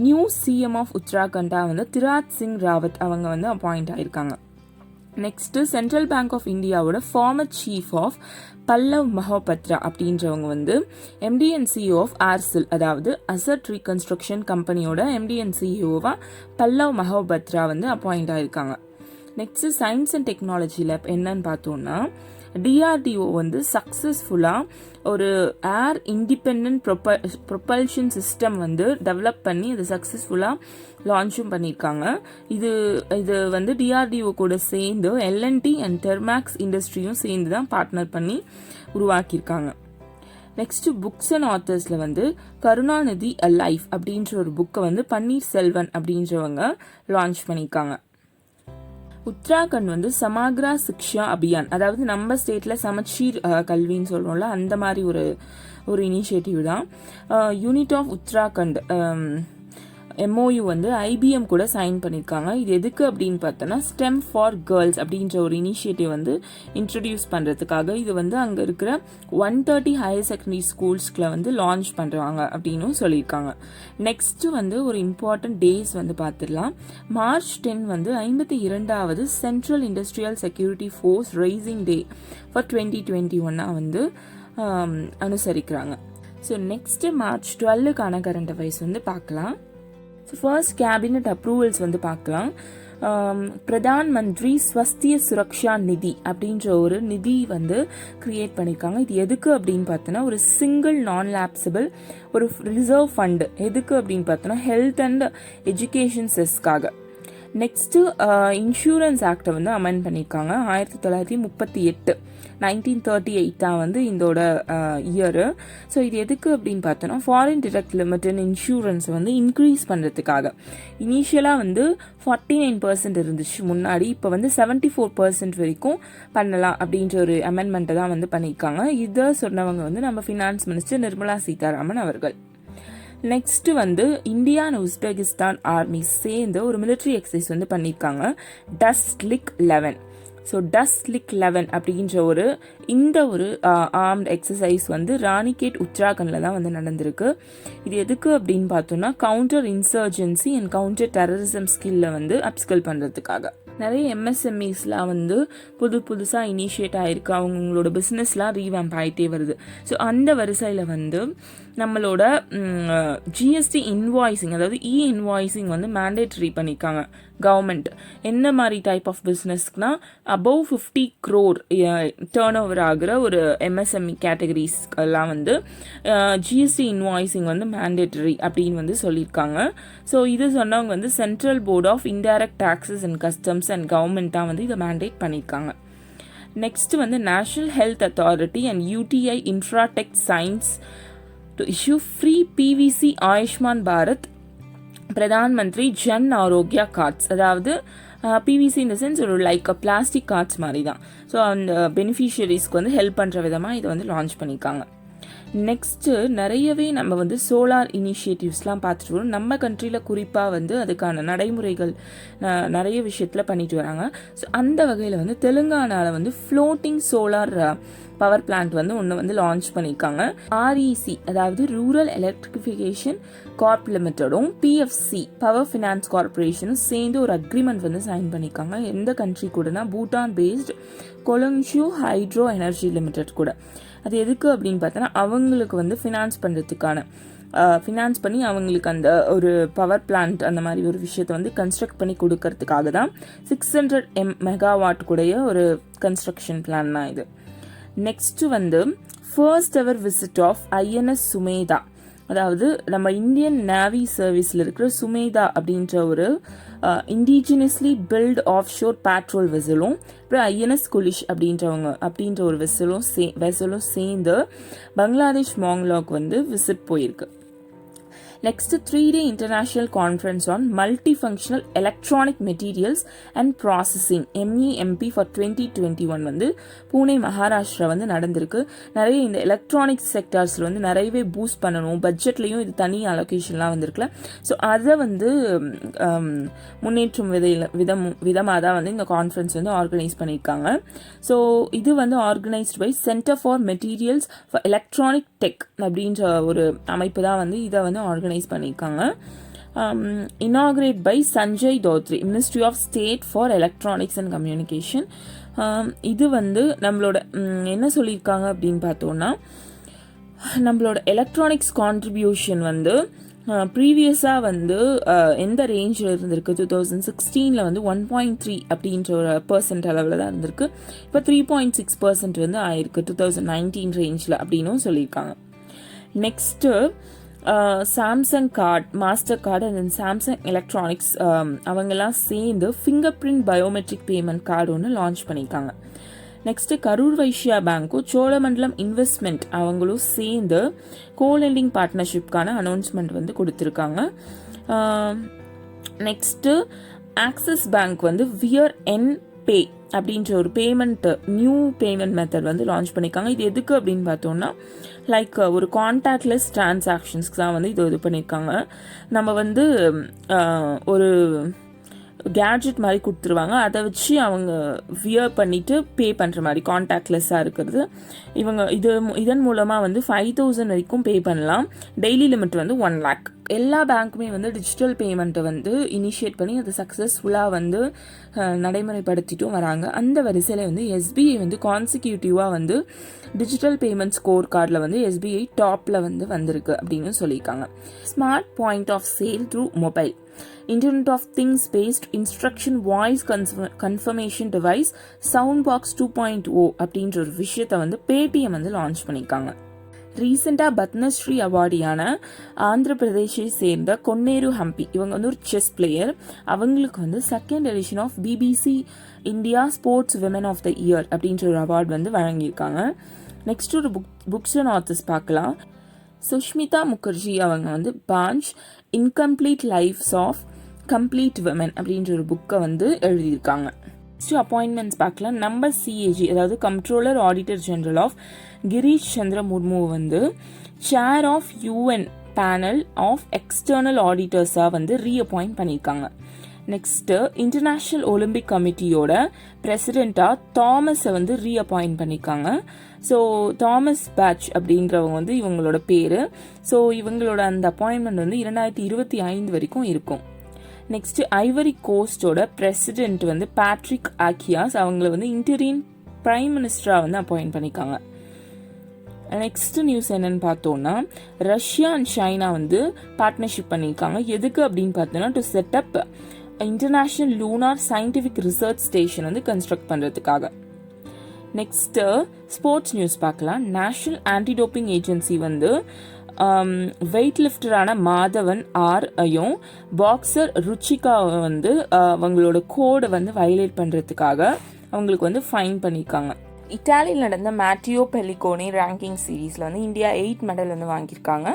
நியூ CM ஆஃப் உத்தராகண்டா வந்து திராத் சிங் ராவத் அவங்க வந்து அப்பாயிண்ட் ஆயிருக்காங்க. நெக்ஸ்ட்டு சென்ட்ரல் பேங்க் ஆஃப் இந்தியாவோட ஃபார்மர் சீஃப் ஆஃப் பல்லவ் மஹோபத்ரா அப்படின்றவங்க வந்து MD and CEO of ARCIL, அதாவது அசட் ரீகன்ஸ்ட்ரக்ஷன் கம்பெனியோட MD and CEOவா பல்லவ் மஹோபத்ரா வந்து அப்பாயிண்ட் ஆயிருக்காங்க. Next science and technology lab என்னன்னு பார்த்தோம்னா, DRDO வந்து சக்ஸஸ்ஃபுல்லாக ஒரு ஏர் இண்டிபெண்ட் ப்ரொபல்ஷன் சிஸ்டம் வந்து டெவலப் பண்ணி அது சக்ஸஸ்ஃபுல்லாக லான்ச்சும் பண்ணியிருக்காங்க. இது வந்து DRDO கூட சேர்ந்து L&T அண்ட் தெர்மேக்ஸ் இண்டஸ்ட்ரியும் சேர்ந்து தான் பார்ட்னர் பண்ணி உருவாக்கியிருக்காங்க. நெக்ஸ்ட்டு புக்ஸ் அண்ட் ஆத்தர்ஸில் வந்து கருணாநிதி அ லைஃப் அப்படின்ற ஒரு புக்கை வந்து பன்னீர்செல்வன் அப்படின்றவங்க லான்ச் பண்ணியிருக்காங்க. உத்தராகண்ட் வந்து சமாக்ரா சிக்ஷா அபியான், அதாவது நம்ம ஸ்டேட்டில் சமச்சீர் கல்வின்னு சொல்கிறோம்ல, அந்த மாதிரி ஒரு இனிஷியேட்டிவ் தான். யூனிட் ஆஃப் உத்தராகண்ட் MOU வந்து IBM கூட சைன் பண்ணியிருக்காங்க. இது எதுக்கு அப்படின்னு பார்த்தோன்னா STEM ஃபார் கேர்ள்ஸ் அப்படின்ற ஒரு இனிஷியேட்டிவ் வந்து இன்ட்ரடியூஸ் பண்ணுறதுக்காக. இது வந்து அங்கே இருக்கிற 130 ஹையர் செகண்டரி ஸ்கூல்ஸ்கில் வந்து லான்ச் பண்ணுறாங்க அப்படின்னும் சொல்லியிருக்காங்க. நெக்ஸ்ட்டு வந்து ஒரு இம்பார்ட்டன்ட் டேஸ் வந்து பார்த்துடலாம். மார்ச் 10 வந்து 52வது central industrial security force raising day for 2021 வந்து அனுசரிக்கிறாங்க. ஸோ நெக்ஸ்ட்டு மார்ச் 12க்கான கரண்ட் அஃபேர்ஸ் வந்து பார்க்கலாம். ஸோ ஃபர்ஸ்ட் கேபினட் அப்ரூவல்ஸ் வந்து பார்க்கலாம். பிரதான் மந்திரி ஸ்வஸ்திய சுரக்ஷா நிதி அப்படின்ற ஒரு நிதி வந்து கிரியேட் பண்ணியிருக்காங்க. இது எதுக்கு அப்படின்னு பார்த்தோன்னா ஒரு சிங்கிள் நான் லேப்சபிள் ஒரு ரிசர்வ் ஃபண்டு. எதுக்கு அப்படின்னு பார்த்தோன்னா ஹெல்த் அண்ட் எஜுகேஷன் செஸ்க்காக. நெக்ஸ்ட்டு இன்சூரன்ஸ் ஆக்டை வந்து அமெண்ட் பண்ணியிருக்காங்க. 1938 1938 தான் வந்து இதோட இயரு. ஸோ இது எதுக்கு அப்படின்னு பார்த்தோன்னா ஃபாரின் டிரெக்ட் லிமிட் இன் இன்சூரன்ஸை வந்து இன்க்ரீஸ் பண்ணுறதுக்காக. இனிஷியலாக வந்து 49% இருந்துச்சு முன்னாடி, இப்போ வந்து 74% வரைக்கும் பண்ணலாம் அப்படின்ற ஒரு அமெண்ட்மெண்ட்டை தான் வந்து பண்ணியிருக்காங்க. இதை சொன்னவங்க வந்து நம்ம ஃபினான்ஸ் மினிஸ்டர் நிர்மலா சீதாராமன் அவர்கள். நெக்ஸ்ட்டு வந்து இந்தியா அண்ட் உஸ்பெகிஸ்தான் ஆர்மி சேர்ந்து ஒரு மிலிட்ரி எக்ஸசைஸ் வந்து பண்ணியிருக்காங்க, டஸ்லிக் 11. ஸோ டஸ்லிக் 11 அப்படின்ற இந்த ஒரு ஆர்ம்ட் எக்ஸசைஸ் வந்து ராணிகேட் உத்தராகண்டில் தான் வந்து நடந்திருக்கு. இது எதுக்கு அப்படின்னு பார்த்தோன்னா counter insurgency and counter terrorism ஸ்கில்ல வந்து அப்ஸ்கில் பண்ணுறதுக்காக. நிறைய MSMEஸ்லாம் வந்து புதுசாக இனிஷியேட் ஆகிருக்கு. அவங்களோட பிஸ்னஸ்லாம் ரீவேம்ப் ஆகிட்டே வருது. ஸோ அந்த வரிசையில் வந்து நம்மளோட ஜிஎஸ்டி இன்வாய்ஸிங், அதாவது இன்வாய்ஸிங் வந்து மேண்டேட்ரி பண்ணியிருக்காங்க கவர்மெண்ட். என்ன மாதிரி டைப் ஆஃப் பிஸ்னஸ்க்குனா அபவ் 50 crore டேர்ன் ஓவர் ஆகிற ஒரு MSME கேட்டகரிஸ்க்கெல்லாம் வந்து ஜிஎஸ்டி இன்வாய்ஸிங் வந்து மேண்டேட்டரி அப்படின்னு வந்து சொல்லியிருக்காங்க. ஸோ இது சொன்னவங்க வந்து central board of indirect taxes and customs and government தான் வந்து இதை மேண்டேட் பண்ணியிருக்காங்க. நெக்ஸ்ட் வந்து national health authority and UTI infratech science to issue free PVC Ayushman Bharat Pradhan Mantri Jan Arogya cards. அதாவது PVC இந்த சென்ஸ் ஒரு லைக் பிளாஸ்டிக் கார்ட்ஸ் மாதிரி தான். ஸோ அந்த பெனிஃபிஷியரிஸ்க்கு வந்து ஹெல்ப் பண்ணுற விதமாக இதை வந்து லான்ச் பண்ணியிருக்காங்க. நெக்ஸ்ட்டு நிறையவே நம்ம வந்து சோலார் இனிஷியேட்டிவ்ஸ்லாம் பார்த்துட்டு வரோம். நம்ம கண்ட்ரியில் குறிப்பாக வந்து அதுக்கான நடைமுறைகள் நிறைய விஷயத்தில் பண்ணிட்டு வராங்க. ஸோ அந்த வகையில் வந்து தெலுங்கானாவில் வந்து ஃப்ளோட்டிங் சோலார் பவர் பிளான்ட் வந்து ஒன்று வந்து லான்ச் பண்ணியிருக்காங்க. REC அதாவது ரூரல் எலக்ட்ரிஃபிகேஷன் கார்ப் லிமிட்டடும் PFC பவர் ஃபினான்ஸ் கார்பரேஷனும் சேர்ந்து ஒரு அக்ரிமெண்ட் வந்து சைன் பண்ணியிருக்காங்க. எந்த கண்ட்ரி கூடனா Bhutan based Kholongchhu hydro energy limited கூட. அது எதுக்கு அப்படின்னு பார்த்தோன்னா அவங்களுக்கு வந்து ஃபினான்ஸ் பண்ணி அவங்களுக்கு அந்த ஒரு பவர் பிளான்ட் அந்த மாதிரி ஒரு விஷயத்தை வந்து கன்ஸ்ட்ரக்ட் பண்ணி கொடுக்கறதுக்காக தான் 600 மெகாவாட் கூடைய ஒரு கன்ஸ்ட்ரக்ஷன் பிளான் தான் இது. நெக்ஸ்ட் வந்து first ever visit of INS Sumedha, அதாவது நம்ம இந்தியன் நேவி சர்வீஸில் இருக்கிற சுமேதா அப்படின்ற ஒரு indigenously built offshore patrol வெசலும் அப்புறம் INS குலிஷ் அப்படின்ற ஒரு வெசலும் சேர்ந்து பங்களாதேஷ் மாங்லாக் வந்து விசிட் போயிருக்கு. Next 3-day international conference on multifunctional electronic materials and processing MEMP for 2021 வந்து பூனே மகாராஷ்டிரா வந்து நடந்திருக்கு. நிறைய இந்த எலக்ட்ரானிக்ஸ் செக்டார்ஸில் வந்து நிறையவே பூஸ்ட் பண்ணணும், பட்ஜெட்லேயும் இது தனி அலோகேஷன்லாம் வந்திருக்குல. ஸோ அதை வந்து முன்னேற்றும் விதமாக தான் வந்து இந்த கான்ஃபரன்ஸ் வந்து ஆர்கனைஸ் பண்ணியிருக்காங்க. ஸோ இது வந்து organised by centre for materials for electronic tech அப்படின்ற ஒரு அமைப்பு தான் வந்து இதை வந்து ஆர்கனைஸ் பண்ணியிருக்காங்க. Inaugurate by Sanjay Dhotre, ministry of state for electronics and communication. இது வந்து நம்மளோட என்ன சொல்லியிருக்காங்க அப்படின்னு பார்த்தோன்னா நம்மளோட எலக்ட்ரானிக்ஸ் கான்ட்ரிபியூஷன் வந்து ப்ரீவியஸாக வந்து எந்த ரேஞ்சில் இருந்திருக்கு 2016 வந்து 1.3 அப்படின்ற ஒரு % அளவில் தான் இருந்திருக்கு. இப்போ 3.6% வந்து ஆயிருக்கு 2019 ரேஞ்சில் அப்படின்னும் சொல்லியிருக்காங்க. Next Samsung card, master card and Samsung electronics அவங்கெல்லாம் சேர்ந்து finger print biometric payment card ஒன்று லான்ச் பண்ணியிருக்காங்க. நெக்ஸ்ட்டு கரூர் வைஷ்யா பேங்க்கும் சோழமண்டலம் இன்வெஸ்ட்மெண்ட் அவங்களும் சேர்ந்து கோலெண்டிங் பார்ட்னர்ஷிப்கான அனௌன்ஸ்மெண்ட் வந்து கொடுத்துருக்காங்க. நெக்ஸ்ட்டு ஆக்சிஸ் பேங்க் வந்து வியர் என் பே அப்படின்ற ஒரு நியூ பேமெண்ட் மெத்தட் வந்து லான்ச் பண்ணியிருக்காங்க. இது எதுக்கு அப்படின்னு பார்த்தோம்னா லைக் ஒரு கான்டாக்ட்லெஸ் டிரான்சாக்ஷன்ஸ்க்கு தான் வந்து இது பண்ணியிருக்காங்க. நம்ம வந்து ஒரு கேட்ஜெட் மாதிரி கொடுத்துருவாங்க, அதை வச்சு அவங்க வியர் பண்ணிவிட்டு பே பண்ணுற மாதிரி கான்டாக்ட்லெஸ்ஸாக இருக்கிறது. இதன் மூலமாக வந்து 5,000 வரைக்கும் பே பண்ணலாம். டெய்லி லிமிட் வந்து 1 lakh. எல்லா பேங்க்குமே வந்து டிஜிட்டல் பேமெண்ட்டை வந்து இனிஷியேட் பண்ணி அதை சக்ஸஸ்ஃபுல்லாக வந்து நடைமுறைப்படுத்திட்டும் வராங்க. அந்த வரிசையில் வந்து எஸ்பிஐ வந்து கான்சிக்யூட்டிவாக வந்து டிஜிட்டல் பேமெண்ட் ஸ்கோர் கார்டில் வந்து எஸ்பிஐ டாப்பில் வந்து வந்திருக்கு அப்படின்னு சொல்லியிருக்காங்க. Smart point of sale through mobile, internet of things based instruction voice confirmation device sound box 2.0 அப்படின்ற ஒரு விஷயத்தை வந்து பேடிஎம் வந்து லான்ச் பண்ணியிருக்காங்க. ரீசெண்டாக பத்மஸ்ரீ அவார்டியான ஆந்திர பிரதேஷை சேர்ந்த கொன்னேரு ஹம்பி, இவங்க வந்து ஒரு செஸ் பிளேயர். அவங்களுக்கு வந்து 2nd edition of BBC India sports women of the year அப்படின்ற ஒரு அவார்டு வந்து வழங்கியிருக்காங்க. நெக்ஸ்ட் ஒரு புக்ஸ் அண்ட் ஆத்தர்ஸ் பார்க்கலாம். சுஷ்மிதா முகர்ஜி அவங்க வந்து பாஞ்ச் incomplete lives of complete women அப்படின்ற ஒரு புக்கை வந்து எழுதியிருக்காங்க. நெக்ஸ்ட் அப்பாயின்மெண்ட்ஸ் பார்க்கலாம். நம்ம சிஏஜி அதாவது comptroller auditor general of Girish Chandra Murmu வந்து chair of UN panel of external ஆடிட்டர்ஸாக வந்து ரீஅப்பாயிண்ட் பண்ணியிருக்காங்க. நெக்ஸ்ட்டு இன்டர்நேஷ்னல் ஒலிம்பிக் கமிட்டியோட பிரசிடெண்ட்டாக தாமஸை வந்து ரீஅப்பாயிண்ட் பண்ணியிருக்காங்க. ஸோ தாமஸ் பேட்ச் அப்படின்றவங்க வந்து இவங்களோட பேர். ஸோ இவங்களோட அந்த அப்பாயின்மெண்ட் வந்து 2025 வரைக்கும் இருக்கும். நெக்ஸ்ட் ஐவரி கோஸ்டோட பிரசிடென்ட் வந்து பேட்ரிக் ஆக்கியாஸ், அவங்கள வந்து இன்டீரியன் பிரைம் மினிஸ்டராக வந்து அப்பாயிண்ட் பண்ணியிருக்காங்க. நெக்ஸ்ட் நியூஸ் என்னன்னு பார்த்தோம்னா ரஷ்யா அண்ட் சைனா வந்து பார்ட்னர்ஷிப் பண்ணியிருக்காங்க. எதுக்கு அப்படின்னு பார்த்தோம்னா to setup international lunar scientific research station வந்து கன்ஸ்ட்ரக்ட் பண்ணுறதுக்காக. நெக்ஸ்ட்டு ஸ்போர்ட்ஸ் நியூஸ் பார்க்கலாம். நேஷனல் ஆன்டி டோப்பிங் ஏஜென்சி வந்து வெயிட் லிஃப்டரான மாதவன் ஆரையும் பாக்ஸர் ருச்சிகாவை வந்து அவங்களோட கோடை வந்து வயலேட் பண்ணுறதுக்காக அவங்களுக்கு வந்து ஃபைன் பண்ணியிருக்காங்க. இட்டாலியில் நடந்த மேட்டியோ பெலிகோனி ரேங்கிங் சீரீஸில் வந்து இந்தியா 8 மெடல் வந்து வாங்கியிருக்காங்க.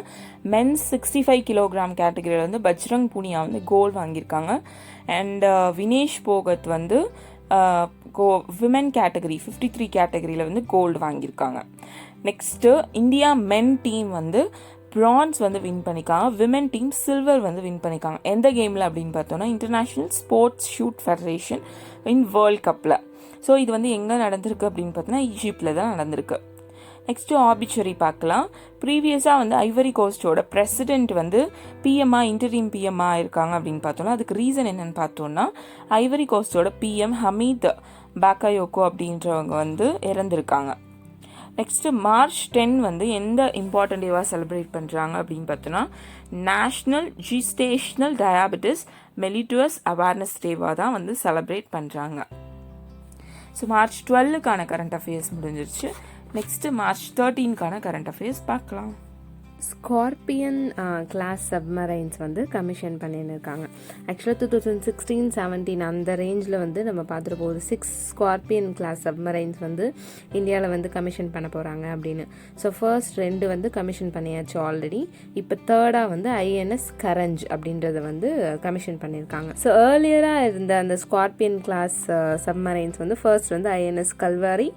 மென்ஸ் 65 கிலோகிராம் கேட்டகரியில் வந்து பஜ்ரங் புனியா வந்து கோல்டு வாங்கியிருக்காங்க. அண்ட் வினேஷ் போகத் வந்து விமென் கேட்டகரி 53 கேட்டகரியில் வந்து கோல்டு வாங்கியிருக்காங்க. நெக்ஸ்ட்டு இந்தியா மென் டீம் வந்து பிரான்ஸ் வந்து வின் பண்ணிக்காங்க. விமென் டீம் சில்வர் வந்து வின் பண்ணிக்காங்க. எந்த கேமில் அப்படின்னு பார்த்தோன்னா international sports shoot federation in world கப்பில். ஸோ இது வந்து எங்கே நடந்திருக்கு அப்படின்னு பார்த்தோன்னா ஈஜிப்டில் தான் நடந்திருக்கு. நெக்ஸ்ட்டு ஆபிச்சுரி பார்க்கலாம். ப்ரீவியஸாக வந்து ஐவரி கோஸ்டோட பிரசிடென்ட் வந்து இன்டரிம் பிஎம்மா இருக்காங்க அப்படின்னு பார்த்தோன்னா அதுக்கு ரீசன் என்னென்னு பார்த்தோன்னா ஐவரி கோஸ்டோட பிஎம் ஹமீத் பாக்கயோக்கோ அப்படின்றவங்க வந்து இறந்துருக்காங்க. நெக்ஸ்ட்டு மார்ச் 10 வந்து எந்த இம்பார்ட்டன்ட் டேவாக செலிப்ரேட் பண்ணுறாங்க அப்படின்னு பார்த்தோன்னா நேஷ்னல் ஜிஸ்டேஷனல் டயாபெட்டிஸ் மெலிட்டஸ் அவேர்னஸ் டேவாக தான் வந்து செலிப்ரேட் பண்ணுறாங்க. ஸோ மார்ச் 12க்கான கரண்ட் அஃபேர்ஸ் முடிஞ்சிருச்சு. நெக்ஸ்ட்டு மார்ச் 13க்கான கரண்ட் அஃபேர்ஸ் பார்க்கலாம். ஸ்கார்பியன் கிளாஸ் சப்மரைன்ஸ் வந்து கமிஷன் பண்ணியிருக்காங்க. ஆக்சுவலாக 2016-17 அந்த ரேஞ்சில் வந்து நம்ம பார்த்துட்டு போகுது 6 ஸ்கார்பியன் கிளாஸ் சப்மரைன்ஸ் வந்து இந்தியாவில் வந்து கமிஷன் பண்ண போகிறாங்க அப்படின்னு. ஸோ ஃபர்ஸ்ட் 2 வந்து கமிஷன் பண்ணியாச்சு ஆல்ரெடி. இப்போ தேர்டாக வந்து ஐஎன்எஸ் கரஞ்ச் அப்படின்றத வந்து கமிஷன் பண்ணியிருக்காங்க. ஸோ ஏர்லியராக இருந்த அந்த ஸ்கார்பியன் கிளாஸ் சப்மரைன்ஸ் வந்து ஃபர்ஸ்ட் வந்து ஐஎன்எஸ் கல்வாரி,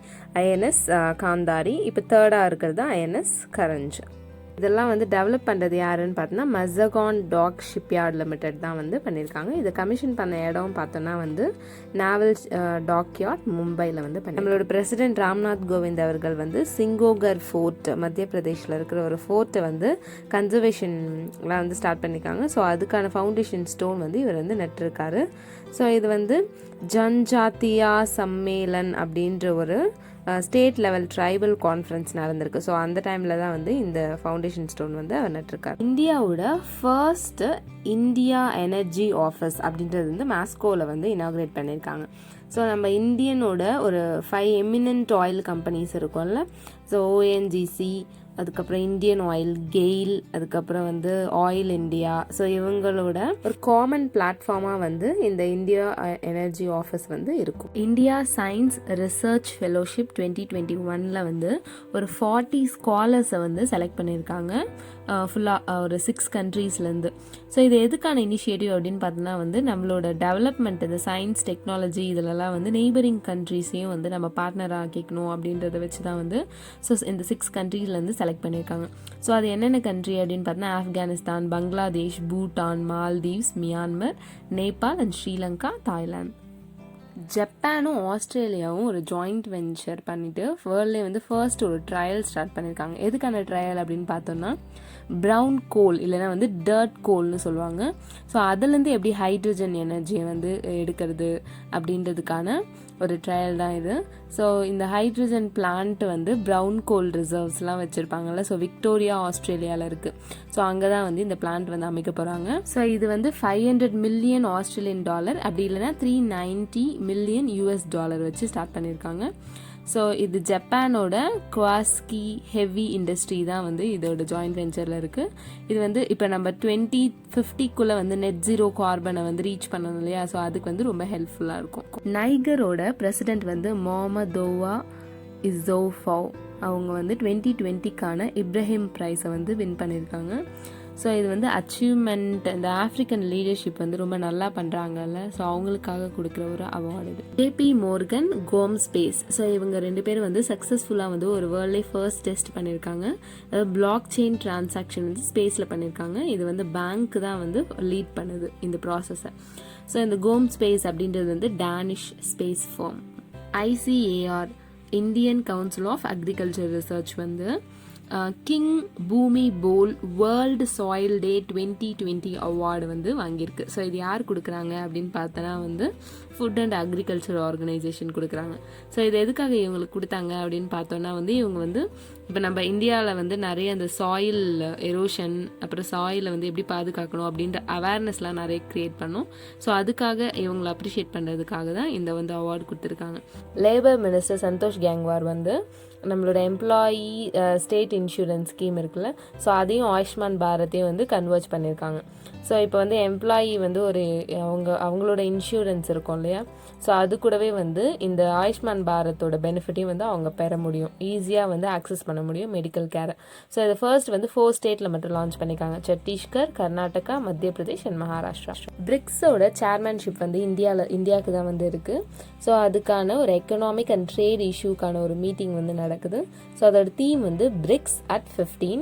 ஐஎன்எஸ் காந்தாரி, இப்போ தேர்டாக இருக்கிறது தான் ஐஎன்எஸ் கரஞ்ச். இதெல்லாம் வந்து டெவலப் பண்ணுறது யாருன்னு பார்த்தோன்னா மசகான் டாக் ஷிப்யார்ட் லிமிடெட் தான் வந்து பண்ணியிருக்காங்க. இதை கமிஷன் பண்ண இடம் பார்த்தோன்னா வந்து நாவல் டாக்யார்ட் மும்பையில் வந்து நம்மளோட பிரசிடென்ட் ராம்நாத் கோவிந்த் அவர்கள் வந்து சிங்கோகர் ஃபோர்ட் மத்திய பிரதேஷில் இருக்கிற ஒரு ஃபோர்ட்டை வந்து கன்சர்வேஷன்லாம் வந்து ஸ்டார்ட் பண்ணியிருக்காங்க. ஸோ அதுக்கான ஃபவுண்டேஷன் ஸ்டோன் வந்து இவர் வந்து நட்டிருக்காரு. ஸோ இது வந்து ஜன்ஜாத்தியா சம்மேளன் அப்படின்ற ஒரு ஸ்டேட் லெவல் ட்ரைபல் கான்ஃபரன்ஸ் நடந்திருக்கு. ஸோ அந்த டைமில் தான் வந்து இந்த ஃபவுண்டேஷன் ஸ்டோன் வந்து அவர் நட்டிருக்காரு. இந்தியாவோட ஃபர்ஸ்ட் இந்தியா எனர்ஜி ஆஃபீஸ் அப்படின்றது வந்து மாஸ்கோவில் வந்து இனாக்ரேட் பண்ணியிருக்காங்க. ஸோ நம்ம இந்தியனோட ஒரு 5 எமினன்ட் ஆயில் கம்பெனிஸ் இருக்கும்ல, ஸோ ஓஎன்ஜிசி, அதுக்கப்புறம் இந்தியன் ஆயில், கெயில், அதுக்கப்புறம் வந்து ஆயில் இந்தியா. ஸோ இவங்களோட ஒரு காமன் பிளாட்ஃபார்மாக வந்து இந்த இந்தியா எனர்ஜி ஆஃபீஸ் வந்து இருக்கும். இந்தியா சயின்ஸ் ரிசர்ச் ஃபெலோஷிப் 2021 வந்து ஒரு 40 ஸ்காலர்ஸை வந்து செலக்ட் பண்ணியிருக்காங்க ஃபுல்லாக ஒரு 6 கண்ட்ரீஸ்லேருந்து. ஸோ இது எதுக்கான இனிஷியேட்டிவ் அப்படின்னு பார்த்தோன்னா வந்து நம்மளோட டெவலப்மெண்ட், இந்த சயின்ஸ் டெக்னாலஜி இதிலலாம் வந்து நெய்பரிங் கண்ட்ரீஸையும் வந்து நம்ம பார்ட்னராக ஆக்கிக்கணும் அப்படின்றத வச்சு தான் வந்து ஸோ இந்த 6 கண்ட்ரீஸ்லேருந்து செலக்ட் பண்ணியிருக்காங்க. ஸோ அது என்னென்ன கண்ட்ரி அப்படின்னு பார்த்தோன்னா Afghanistan, Bangladesh, Bhutan, Maldives, Myanmar, Nepal and Sri Lanka, Thailand. ஜப்பானும் ஆஸ்திரேலியாவும் ஒரு ஜாயிண்ட் வெஞ்சர் பண்ணிவிட்டு வேர்ல்ட்லேயே வந்து ஃபர்ஸ்ட் ஒரு ட்ரையல் ஸ்டார்ட் பண்ணியிருக்காங்க. எதுக்கான ட்ரையல் அப்படின்னு பார்த்தோன்னா ப்ரௌன் கோல் இல்லைனா வந்து டர்ட் கோல்னு சொல்லுவாங்க. ஸோ அதுலேருந்து எப்படி ஹைட்ரஜன் எனர்ஜியை வந்து எடுக்கிறது அப்படின்றதுக்கான ஒரு ட்ரையல் தான் இது. ஸோ இந்த ஹைட்ரஜன் பிளான்ட் வந்து ப்ரௌன் கோல் ரிசர்வ்ஸ்லாம் வச்சுருப்பாங்கல்ல, ஸோ விக்டோரியா ஆஸ்திரேலியாவில் இருக்குது. ஸோ அங்கே தான் வந்து இந்த பிளான்ட் வந்து அமைக்க போகிறாங்க. ஸோ இது வந்து $500 மில்லியன் ஆஸ்திரேலியன் அப்படி இல்லைனா $390 மில்லியன் US வச்சு ஸ்டார்ட் பண்ணியிருக்காங்க. ஸோ இது ஜப்பானோட குவாஸ்கி ஹெவி இண்டஸ்ட்ரி தான் வந்து இதோட ஜாயிண்ட் வெஞ்சரில் இருக்குது. இது வந்து இப்போ நம்ம 2050 வந்து நெட் ஜீரோ கார்பனை வந்து ரீச் பண்ணணும் இல்லையா, ஸோ அதுக்கு வந்து ரொம்ப ஹெல்ப்ஃபுல்லாக இருக்கும். நைகரோட பிரசிடென்ட் வந்து மொஹமதோவா இசோஃபவ் அவங்க வந்து 2020 இப்ராஹிம் ப்ரைஸை வந்து வின் பண்ணியிருக்காங்க. ஸோ இது வந்து அச்சீவ்மெண்ட், இந்த ஆஃப்ரிக்கன் லீடர்ஷிப் வந்து ரொம்ப நல்லா பண்ணுறாங்கல்ல, ஸோ அவங்களுக்காக கொடுக்குற ஒரு அவார்டு இது. JP Morgan GomSpace. So இவங்க 2 பேரும் வந்து சக்ஸஸ்ஃபுல்லாக வந்து ஒரு வேர்ல்ட்லே ஃபர்ஸ்ட் டெஸ்ட் பண்ணியிருக்காங்க. அதாவது பிளாக் செயின் டிரான்சாக்ஷன் வந்து ஸ்பேஸில் பண்ணியிருக்காங்க. இது வந்து பேங்க் தான் வந்து லீட் பண்ணுது இந்த ப்ராசஸை. ஸோ இந்த கோம் ஸ்பேஸ் அப்படின்றது வந்து Danish space firm. ICAR Indian council of agriculture research வந்து king Bhumibol world soil day 2020 award வந்து வாங்கியிருக்கு. ஸோ இது யார் கொடுக்குறாங்க அப்படின்னு பார்த்தோன்னா வந்து ஃபுட் அண்ட் அக்ரிகல்ச்சர் ஆர்கனைசேஷன் கொடுக்குறாங்க. ஸோ இது எதுக்காக இவங்களுக்கு கொடுத்தாங்க அப்படின்னு பார்த்தோன்னா வந்து இவங்க வந்து இப்போ நம்ம இந்தியாவில் வந்து நிறைய அந்த சாயில் எரோஷன், அப்புறம் சாயிலை வந்து எப்படி பாதுகாக்கணும் அப்படின்ற அவேர்னஸ்லாம் நிறைய க்ரியேட் பண்ணோம். ஸோ அதுக்காக இவங்களை அப்ரிஷியேட் பண்ணுறதுக்காக தான் இந்த வந்து அவார்டு கொடுத்துருக்காங்க. லேபர் மினிஸ்டர் சந்தோஷ் கேங்வார் வந்து நம்மளோட எம்ப்ளாயி ஸ்டேட் இன்சூரன்ஸ் ஸ்கீம் இருக்குல்ல, ஸோ அதையும் ஆயுஷ்மான் பாரத்தையும் வந்து கன்வெர்ட் பண்ணியிருக்காங்க. ஸோ இப்போ வந்து எம்ப்ளாயி வந்து ஒரு அவங்களோட இன்சூரன்ஸ் இருக்கும் இல்லையா, ஸோ அது கூடவே வந்து இந்த ஆயுஷ்மான் பாரத்தோட பெனிஃபிட்டையும் வந்து அவங்க பெற முடியும், ஈஸியாக வந்து ஆக்சஸ் பண்ண முடியும் மெடிக்கல் கேரை. ஸோ இதை ஃபர்ஸ்ட் வந்து 4 ஸ்டேட்டில் மட்டும் லான்ச் பண்ணியிருக்காங்க, சத்தீஸ்கர், கர்நாடகா, மத்திய பிரதேஷ் அண்ட் மகாராஷ்டிரா. பிரிக்ஸோட சேர்மன்ஷிப் வந்து இந்தியாவுக்கு தான் வந்து இருக்குது. ஸோ அதுக்கான ஒரு எக்கனாமிக் அண்ட் ட்ரேட் இஷ்யூக்கான ஒரு மீட்டிங் வந்து நடக்குது. ஸோ அதோட தீம் வந்து BRICS at 15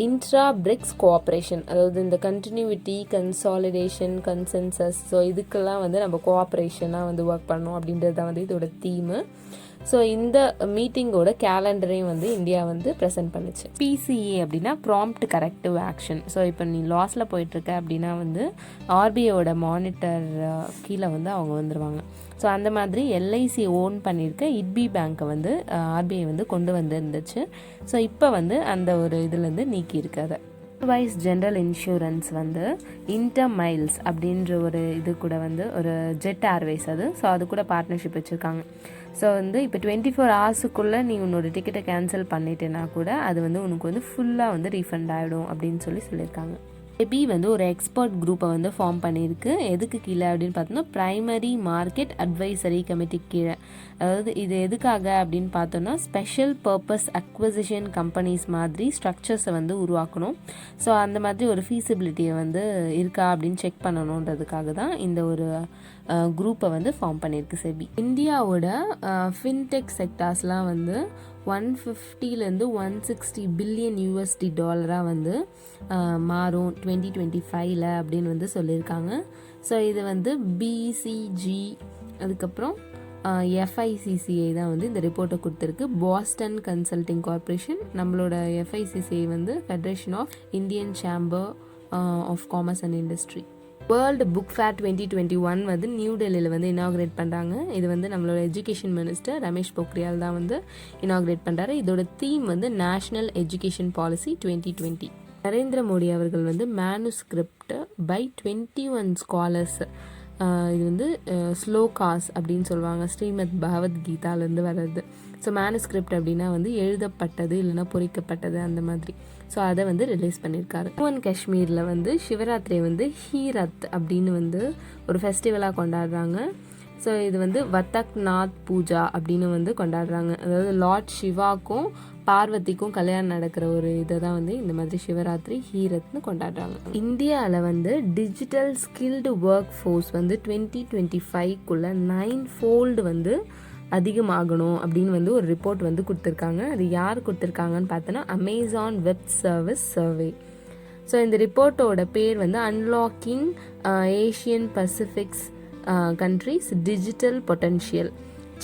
intra BRICS cooperation, அதாவது இந்த கண்டினியூட்டி, கன்சாலிடேஷன், கன்சென்சஸ், ஸோ இதுக்கெல்லாம் வந்து நம்ம கோஆப்ரேஷனாக வந்து ஒர்க் பண்ணணும் அப்படின்றது தான் வந்து இதோட தீமு. ஸோ இந்த மீட்டிங்கோட கேலண்டரையும் வந்து இந்தியா வந்து ப்ரெசென்ட் பண்ணுச்சு. PCA அப்படின்னா ப்ராம்ப்ட் கரெக்டிவ் ஆக்ஷன். ஸோ இப்போ நீ லாஸில் போயிட்டுருக்க அப்படின்னா வந்து RBIயோட மானிட்டர் கீழே வந்து அவங்க வந்துடுவாங்க. ஸோ அந்த மாதிரி LIC ஓன் பண்ணியிருக்க IDBI பேங்க்கை வந்து RBI வந்து கொண்டு வந்து இருந்துச்சு. ஸோ இப்போ வந்து அந்த ஒரு இதுலேருந்து நீக்கி இருக்காது. வைஸ் ஜென்ரல் இன்சூரன்ஸ் வந்து இன்டர்மைல்ஸ் அப்படின்ற ஒரு இது கூட வந்து ஒரு ஜெட் ஏர்வேஸ் அது, ஸோ அது கூட பார்ட்னர்ஷிப் வச்சுருக்காங்க. ஸோ வந்து இப்போ 24 ஹவர்ஸுக்குள்ளே நீ உன்னோட டிக்கெட்டை கேன்சல் பண்ணிட்டேன்னா கூட அது வந்து உனக்கு வந்து ஃபுல்லாக வந்து ரீஃபண்ட் ஆகிடும் அப்படின்னு சொல்லியிருக்காங்க. SEBI வந்து ஒரு எக்ஸ்பர்ட் குரூப்பை வந்து ஃபார்ம் பண்ணியிருக்கு. எதுக்கு கீழே அப்படின்னு பார்த்தோம்னா பிரைமரி மார்க்கெட் அட்வைசரி கமிட்டி கீழே. அதாவது இது எதுக்காக அப்படின்னு பார்த்தோன்னா ஸ்பெஷல் பர்பஸ் அக்வசிஷன் கம்பெனிஸ் மாதிரி ஸ்ட்ரக்சர்ஸை வந்து உருவாக்கணும். ஸோ அந்த மாதிரி ஒரு ஃபீஸிபிலிட்டியை வந்து இருக்கா அப்படின்னு செக் பண்ணணுன்றதுக்காக தான் இந்த ஒரு குரூப்பை வந்து ஃபார்ம் பண்ணியிருக்கு SEBI. இந்தியாவோட ஃபின்டெக் செக்டார்ஸ்லாம் வந்து 150 $160 பில்லியன் வந்து மாறும் 2025 அப்படின்னு வந்து சொல்லியிருக்காங்க. ஸோ இது வந்து BCG அதுக்கப்புறம் FICCI தான் வந்து இந்த ரிப்போர்ட்டை கொடுத்துருக்கு. பாஸ்டன் கன்சல்டிங் கார்பரேஷன், நம்மளோட FICCI வந்து federation of Indian chamber of commerce and industry. World book fair 2021 வந்து நியூ டெல்லியில் வந்து இனாக்ரேட் பண்ணுறாங்க. இது வந்து நம்மளோட எஜுகேஷன் மினிஸ்டர் ரமேஷ் பொக்ரியால் தான் வந்து இனாக்ரேட் பண்ணுறாரு. இதோட தீம் வந்து national education policy 2020. Narendra Modi அவர்கள் வந்து மேனுஸ்கிரிப்ட் பை 21 ஸ்காலர்ஸ், இது வந்து ஸ்லோகாஸ் அப்படின்னு சொல்லுவாங்க, ஸ்ரீமத் பகவத்கீதாலேருந்து வர்றது. ஸோ மேனுஸ்கிரிப்ட் அப்படின்னா வந்து எழுதப்பட்டது இல்லைன்னா பொறிக்கப்பட்டது அந்த மாதிரி. ஸோ அதை வந்து ரிலீஸ் பண்ணியிருக்காரு. ஜம்மு அண்ட் காஷ்மீரில் வந்து சிவராத்திரி வந்து ஹீரத் அப்படின்னு வந்து ஒரு ஃபெஸ்டிவலாக கொண்டாடுறாங்க. ஸோ இது வந்து வத்தக்நாத் பூஜா அப்படின்னு வந்து கொண்டாடுறாங்க. அதாவது லார்ட் சிவாக்கும் பார்வதிக்கும் கல்யாணம் நடக்கிற ஒரு இதை தான் வந்து இந்த மாதிரி சிவராத்திரி ஹீரத்னு கொண்டாடுறாங்க. இந்தியாவில் வந்து டிஜிட்டல் ஸ்கில்டு ஒர்க் ஃபோர்ஸ் வந்து 2025 9-fold வந்து அதிகமாகணும் அப்படின்னு வந்து ஒரு ரிப்போர்ட் வந்து கொடுத்துருக்காங்க. அது யார் கொடுத்துருக்காங்கன்னு பார்த்தோன்னா Amazon web service survey. So இந்த ரிப்போர்ட்டோட பேர் வந்து unlocking Asian Pacifics countries digital potential,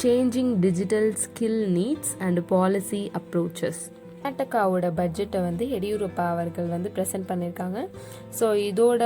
changing digital skill needs and policy approaches. கர்நாடகாவோட பட்ஜெட்டை வந்து எடியூரப்பா அவர்கள் வந்து ப்ரெசென்ட் பண்ணியிருக்காங்க. ஸோ இதோட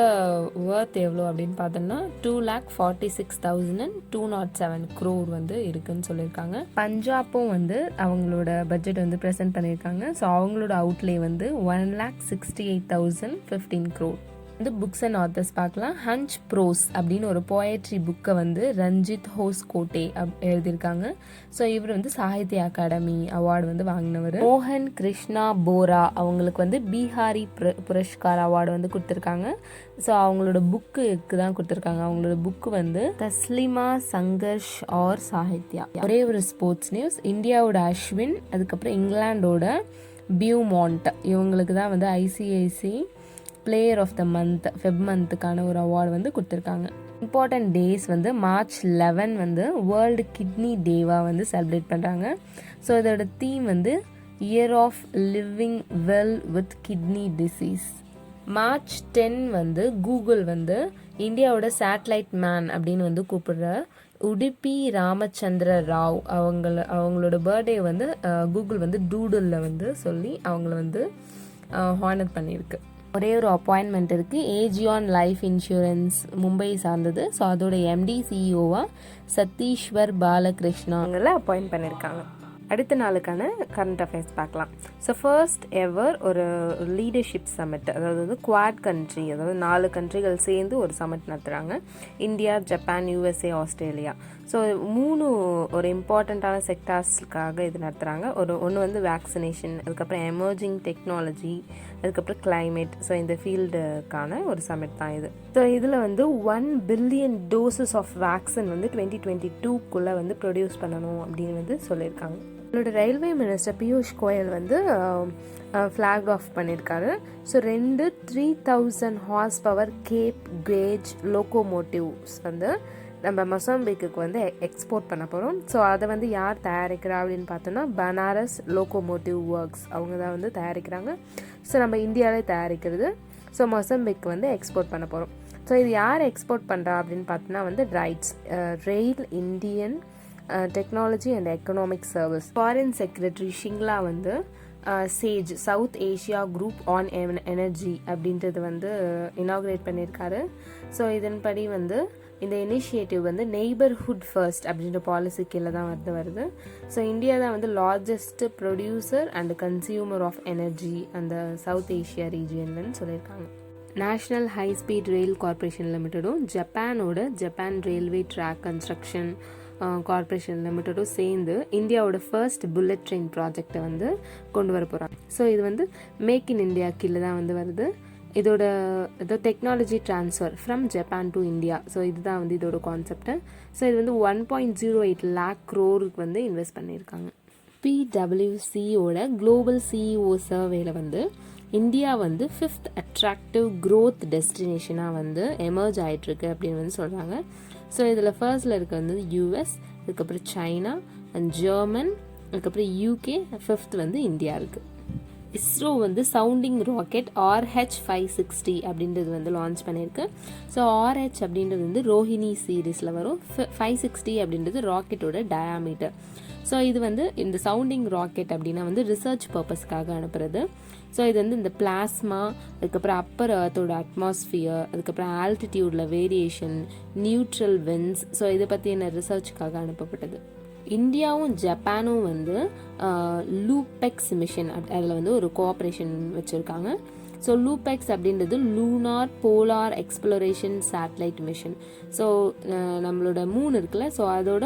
ஒர்த் எவ்வளோ அப்படின்னு பார்த்தோம்னா 2,46,207 crore வந்து இருக்குன்னு சொல்லியிருக்காங்க. பஞ்சாப்பும் வந்து அவங்களோட பட்ஜெட் வந்து ப்ரெசென்ட் பண்ணியிருக்காங்க. ஸோ அவங்களோட அவுட்லே வந்து 1,68,015 crore. வந்து புக்ஸ் அண்ட் ஆத்தர்ஸ் பார்க்கலாம். ஹன்ச் ப்ரோஸ் அப்படின்னு ஒரு போயட்ரி புக்கை வந்து ரஞ்சித் ஹோஸ்கோட்டே எழுதியிருக்காங்க. ஸோ இவர் வந்து சாகித்ய அகாடமி அவார்டு வந்து வாங்கினவர். மோகன் கிருஷ்ணா போரா அவங்களுக்கு வந்து பீகாரி புரஸ்கார் அவார்டு வந்து கொடுத்துருக்காங்க. ஸோ அவங்களோட புக்குக்கு தான் கொடுத்துருக்காங்க. அவங்களோட புக்கு வந்து தஸ்லிமா சங்கர்ஷ் ஆர் சாகித்யா. ஒரே ஒரு ஸ்போர்ட்ஸ் நியூஸ், இந்தியாவோட அஸ்வின், அதுக்கப்புறம் இங்கிலாண்டோட பியூமாண்ட், இவங்களுக்கு தான் வந்து ICC player of the month Feb மந்த்துக்கான ஒரு அவார்டு வந்து கொடுத்துருக்காங்க. இம்பார்ட்டன்ட் டேஸ் வந்து March 11 வந்து வேர்ல்டு கிட்னி டேவாக வந்து செலிப்ரேட் பண்ணுறாங்க. ஸோ இதோட தீம் வந்து year of living well with kidney disease. March 10 வந்து கூகுள் வந்து இந்தியாவோட சேட்டலைட் மேன் அப்படின்னு வந்து கூப்பிடுற உடுப்பி ராமச்சந்திர ராவ் அவங்களோட பர்த்டே வந்து கூகுள் வந்து டூடில் வந்து சொல்லி அவங்கள வந்து ஹானர் பண்ணியிருக்கு. ஒரே ஒரு அப்பாயின்மெண்ட் இருக்குது. ஏஜியான் லைஃப் இன்சூரன்ஸ் மும்பை சார்ந்தது. ஸோ அதோட எம்டி சிஇஓவாக சத்தீஸ்வர் பாலகிருஷ்ணா அவங்கள அப்பாயிண்ட் பண்ணியிருக்காங்க. அடுத்த நாளுக்கான கரண்ட் அஃபேர்ஸ் பார்க்கலாம். ஸோ ஃபர்ஸ்ட் எவர் ஒரு லீடர்ஷிப் சமிட், அதாவது குவாட் கண்ட்ரி, அதாவது 4 கண்ட்ரிகள் சேர்ந்து ஒரு சமிட் நடத்துகிறாங்க. India, Japan, USA, Australia. So 3 ஒரு இம்பார்ட்டண்ட்டான செக்டார்ஸ்க்காக இது நடத்துகிறாங்க. ஒன்று வந்து வேக்சினேஷன், அதுக்கப்புறம் எமர்ஜிங் டெக்னாலஜி, அதுக்கப்புறம் கிளைமேட். ஸோ இந்த ஃபீல்டுக்கான ஒரு சமிட் தான் இது. ஸோ இதில் வந்து 1 பில்லியன் டோசஸ் ஆஃப் வேக்சின் வந்து 2022 வந்து ப்ரொடியூஸ் பண்ணணும் அப்படின்னு வந்து சொல்லியிருக்காங்க. நம்மளோட ரயில்வே மினிஸ்டர் பியூஷ் கோயல் வந்து ஃப்ளாக் ஆஃப் பண்ணியிருக்காரு. So 2 3000 horsepower cape gauge locomotives வந்து நம்ம மொசாம்பிக்கு வந்து எக்ஸ்போர்ட் பண்ண போகிறோம். ஸோ அதை வந்து யார் தயாரிக்கிறா அப்படின்னு பார்த்தோன்னா பனாரஸ் லோகோமோட்டிவ் ஒர்க்ஸ் அவங்க தான் வந்து தயாரிக்கிறாங்க. ஸோ நம்ம இந்தியாவிலே தயாரிக்கிறது. ஸோ மொசாம்பிக் வந்து எக்ஸ்போர்ட் பண்ண போகிறோம். ஸோ இது யார் எக்ஸ்போர்ட் பண்ணுறா அப்படின்னு பார்த்தோன்னா வந்து RITES rail Indian technology and economic service. Foreign secretary Shringla வந்து SAGE South Asia group on energy அப்படின்றது வந்து இனாக்ரேட் பண்ணியிருக்காரு. ஸோ இதன்படி வந்து இந்த இனிஷியேட்டிவ் வந்து நெய்பர்ஹுட் ஃபர்ஸ்ட் அப்படின்ற பாலிசி கீழே தான் வருது. ஸோ இந்தியா தான் வந்து largest producer and consumer of energy அந்த சவுத் ஏஷியா ரீஜியன்லன்னு சொல்லியிருக்காங்க. National high speed rail corporation லிமிட்டடும் ஜப்பானோட Japan railway track construction corporation லிமிட்டடும் சேர்ந்து இந்தியாவோட ஃபர்ஸ்ட் புல்லட் ட்ரெயின் ப்ராஜெக்டை வந்து கொண்டு வர போகிறாங்க. ஸோ இது வந்து மேக் இன் இந்தியா கீழே தான் வந்து வருது. இதோட technology transfer from Japan to India. So இதுதான் வந்து இதோட கான்செப்ட்டு. ஸோ இது வந்து 1.08 lakh crore வந்து இன்வெஸ்ட் பண்ணியிருக்காங்க. PwCயோட குளோபல் சிஇஓ சர்வேல வந்து இந்தியா வந்து 5th அட்ராக்டிவ் க்ரோத் டெஸ்டினேஷனாக வந்து எமர்ஜ் ஆகிட்டுருக்கு அப்படின்னு வந்து சொல்கிறாங்க. ஸோ இதில் ஃபர்ஸ்டில் இருக்க வந்து யூஎஸ், அதுக்கப்புறம் சைனா அண்ட் ஜெர்மன், அதுக்கப்புறம் யூகே, 5th வந்து இந்தியா இருக்குது. இஸ்ரோ வந்து சவுண்டிங் ராக்கெட் RH560 அப்படின்றது வந்து லான்ச் பண்ணியிருக்கு. ஸோ RH அப்படின்றது வந்து ரோஹிணி சீரீஸில் வரும். 560 அப்படின்றது ராக்கெட்டோட டயாமீட்டர். ஸோ இது வந்து இந்த சவுண்டிங் ராக்கெட் அப்படின்னா வந்து ரிசர்ச் பர்பஸ்க்காக அனுப்புறது. ஸோ இது வந்து இந்த பிளாஸ்மா, அதுக்கப்புறம் அப்பர் எர்த்தோட அட்மாஸ்ஃபியர், அதுக்கப்புறம் ஆல்டிடியூடில் வேரியேஷன், நியூட்ரல் விண்ட்ஸ், ஸோ இதை பற்றின ரிசர்ச்சுக்காக அனுப்பப்பட்டது. இந்தியாவும் ஜப்பானும் வந்து லூபெக்ஸ் மிஷன் அதில் வந்து ஒரு கோஆப்ரேஷன் வச்சுருக்காங்க. ஸோ லூபெக்ஸ் அப்படின்றது lunar polar exploration satellite mission. So நம்மளோட மூன் இருக்குல்ல, ஸோ அதோட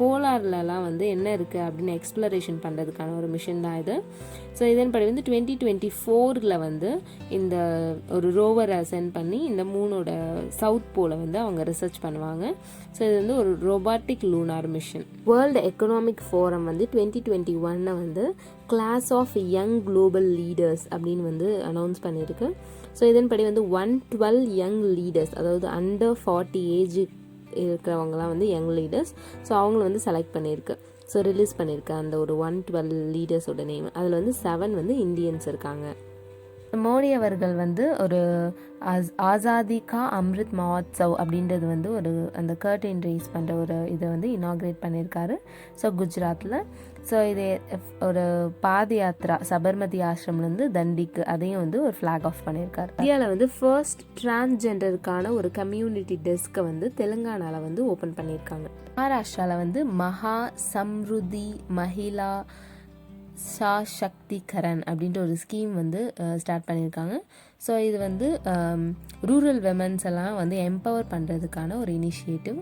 போலார்லலாம் வந்து என்ன இருக்குது அப்படின்னு எக்ஸ்ப்ளோரேஷன் பண்ணுறதுக்கான ஒரு மிஷன் தான் இது. ஸோ இதன்படி வந்து 2024 வந்து இந்த ஒரு ரோவரை சென்ட் பண்ணி இந்த மூனோட சவுத் போல வந்து அவங்க ரிசர்ச் பண்ணுவாங்க. ஸோ இது வந்து ஒரு robotic lunar mission. World economic forum வந்து 2021 வந்து class of young global leaders அப்படின்னு வந்து அனௌன்ஸ் பண்ணியிருக்கு. ஸோ இதன்படி வந்து 112 யங் லீடர்ஸ், அதாவது அண்டர் 40 ஏஜ் இருக்கிறவங்கலாம் வந்து யங் லீடர்ஸ், ஸோ அவங்கள வந்து செலக்ட் பண்ணியிருக்கு. ஸோ ரிலீஸ் பண்ணியிருக்கேன் அந்த ஒரு 112 லீடர்ஸோட நேம். அதில் வந்து 7 வந்து இந்தியன்ஸ் இருக்காங்க. மோடி அவர்கள் வந்து ஒரு ஆசாதி கா அம்ரித் மஹோத்சவ் அப்படின்றது வந்து ஒரு அந்த கர்டைன் ரைஸ் பண்ணுற ஒரு இதை வந்து இனாக்ரேட் பண்ணியிருக்காரு. ஸோ குஜராத்தில். ஸோ இது ஒரு பாத யாத்ரா சபர்மதி ஆசிரம்லேருந்து தண்டிக்கு அதையும் வந்து ஒரு ஃப்ளாக் ஆஃப் பண்ணியிருக்காரு. இந்தியாவில் வந்து ஃபர்ஸ்ட் டிரான்ஸ்ஜெண்டருக்கான ஒரு கம்யூனிட்டி டெஸ்க்கை வந்து தெலுங்கானாவில் வந்து ஓப்பன் பண்ணியிருக்காங்க. மகாராஷ்டிராவில் வந்து மகா சம்ருதி மஹிளா சக்திகரன் அப்படின்ற ஒரு ஸ்கீம் வந்து ஸ்டார்ட் பண்ணியிருக்காங்க. ஸோ இது வந்து ரூரல் விமன்ஸ் எல்லாம் வந்து எம்பவர் பண்ணுறதுக்கான ஒரு இனிஷியேட்டிவ்.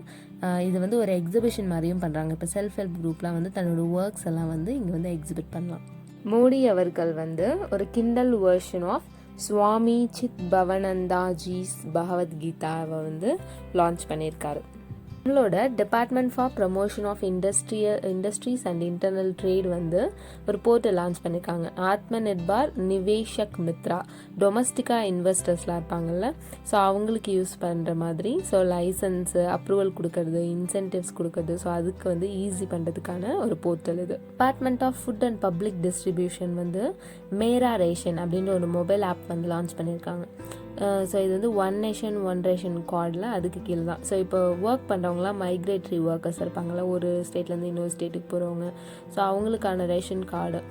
இது வந்து ஒரு எக்ஸிபிஷன் மாதிரியும் பண்ணுறாங்க. இப்போ செல்ஃப் ஹெல்ப் குரூப்லாம் வந்து தன்னோட ஒர்க்ஸ் எல்லாம் வந்து இங்கே வந்து எக்ஸிபிட் பண்ணலாம். மோடி அவர்கள் வந்து ஒரு Kindle version of Swami Chidbhavananda ji's பகவத்கீதாவை வந்து லான்ச் பண்ணியிருக்காரு. நம்மளோட department for promotion of industries and internal trade வந்து ஒரு போர்ட்டல் லான்ச் பண்ணியிருக்காங்க. ஆத்ம நிர்பார் நிவேஷக் மித்ரா, டொமஸ்டிக்காக இன்வெஸ்டர்ஸ்லாம் இருப்பாங்கல்ல, ஸோ அவங்களுக்கு யூஸ் பண்ணுற மாதிரி, ஸோ லைசன்ஸு அப்ரூவல் கொடுக்கறது, இன்சென்டிவ்ஸ் கொடுக்கறது, ஸோ அதுக்கு வந்து ஈஸி பண்ணுறதுக்கான ஒரு போர்ட்டல் இது. Department of food and public distribution வந்து மேரா ரேஷன் அப்படின்ற ஒரு மொபைல் ஆப் வந்து லான்ச் பண்ணியிருக்காங்க. ஸோ இது வந்து ஒன் நேஷன் ஒன் ரேஷன் கார்டில் அதுக்கு கீழே தான். ஸோ இப்போ ஒர்க் பண்ணுறவங்களாம் மைக்ரேட்டரி ஒர்க்கர்ஸ் இருப்பாங்கள்ல, ஒரு ஸ்டேட்லேருந்து இன்னொரு ஸ்டேட்டுக்கு போகிறவங்க, ஸோ அவங்களுக்கான ரேஷன் கார்டு,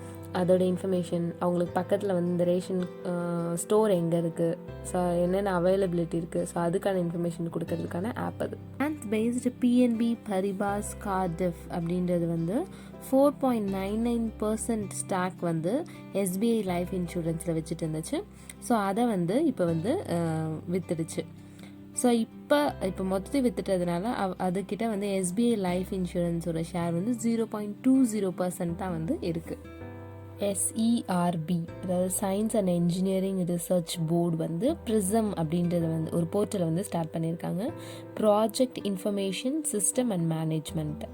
அதோட இன்ஃபர்மேஷன், அவங்களுக்கு பக்கத்தில் வந்து இந்த ரேஷன் ஸ்டோர் எங்கே இருக்குது, ஸோ என்னென்ன அவைலபிலிட்டி இருக்குது, ஸோ அதுக்கான இன்ஃபர்மேஷன் கொடுக்கறதுக்கான ஆப் அது. Bank based BNP Paribas Cardif அப்படின்றது வந்து 4.99% ஸ்டாக் வந்து எஸ்பிஐ லைஃப் இன்சூரன்ஸில் வச்சுட்டு இருந்துச்சு. ஸோ அதை வந்து இப்போ வந்து வித்துடுச்சு. ஸோ இப்போ மொத்தத்தை வித்துட்டதுனால அதுக்கிட்ட வந்து எஸ்பிஐ லைஃப் இன்சூரன்ஸோட ஷேர் வந்து 0.20% தான் வந்து இருக்குது. SERB, அதாவது science and engineering research board வந்து ப்ரிசம் அப்படின்றத வந்து ஒரு போர்ட்டலை வந்து ஸ்டார்ட் பண்ணியிருக்காங்க. Project information system and management.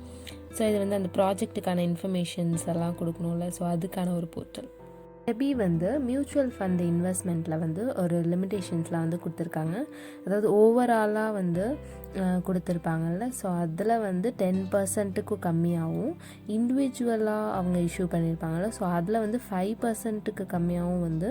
So இது வந்து அந்த ப்ராஜெக்ட்டுக்கான இன்ஃபர்மேஷன்ஸ் எல்லாம் கொடுக்கணும்ல, ஸோ அதுக்கான ஒரு போர்ட்டல். செபி வந்து மியூச்சுவல் ஃபண்ட் இன்வெஸ்ட்மெண்ட்டில் வந்து ஒரு லிமிடேஷன்ஸ்லாம் வந்து கொடுத்துருக்காங்க. அதாவது ஓவராலாக வந்து கொடுத்துருப்பாங்கல்ல, ஸோ அதில் வந்து 10%க்கும் கம்மியாகவும், இண்டிவிஜுவலாக அவங்க இஷ்யூ பண்ணியிருப்பாங்கல்ல, ஸோ அதில் வந்து 5%க்கு கம்மியாகவும் வந்து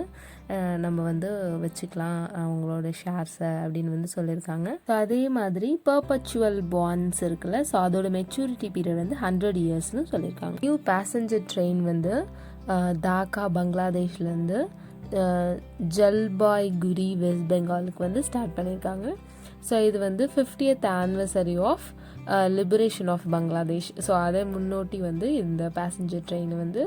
நம்ம வந்து வச்சுக்கலாம் அவங்களோட ஷேர்ஸை அப்படின்னு வந்து சொல்லியிருக்காங்க. ஸோ அதே மாதிரி பர்பச்சுவல் பாண்ட்ஸ் இருக்குல்ல, ஸோ அதோட மெச்சூரிட்டி பீரியட் வந்து 100 இயர்ஸ்னு சொல்லியிருக்காங்க. நியூ பேசஞ்சர் ட்ரெயின் வந்து டாக்கா பங்களாதேஷ்லேருந்து ஜல்பாய்குரி வெஸ்ட் பெங்காலுக்கு வந்து ஸ்டார்ட் பண்ணியிருக்காங்க. ஸோ இது வந்து 50th anniversary of liberation of Bangladesh. So அதை முன்னோட்டி வந்து இந்த பேசஞ்சர் ட்ரெயினை வந்து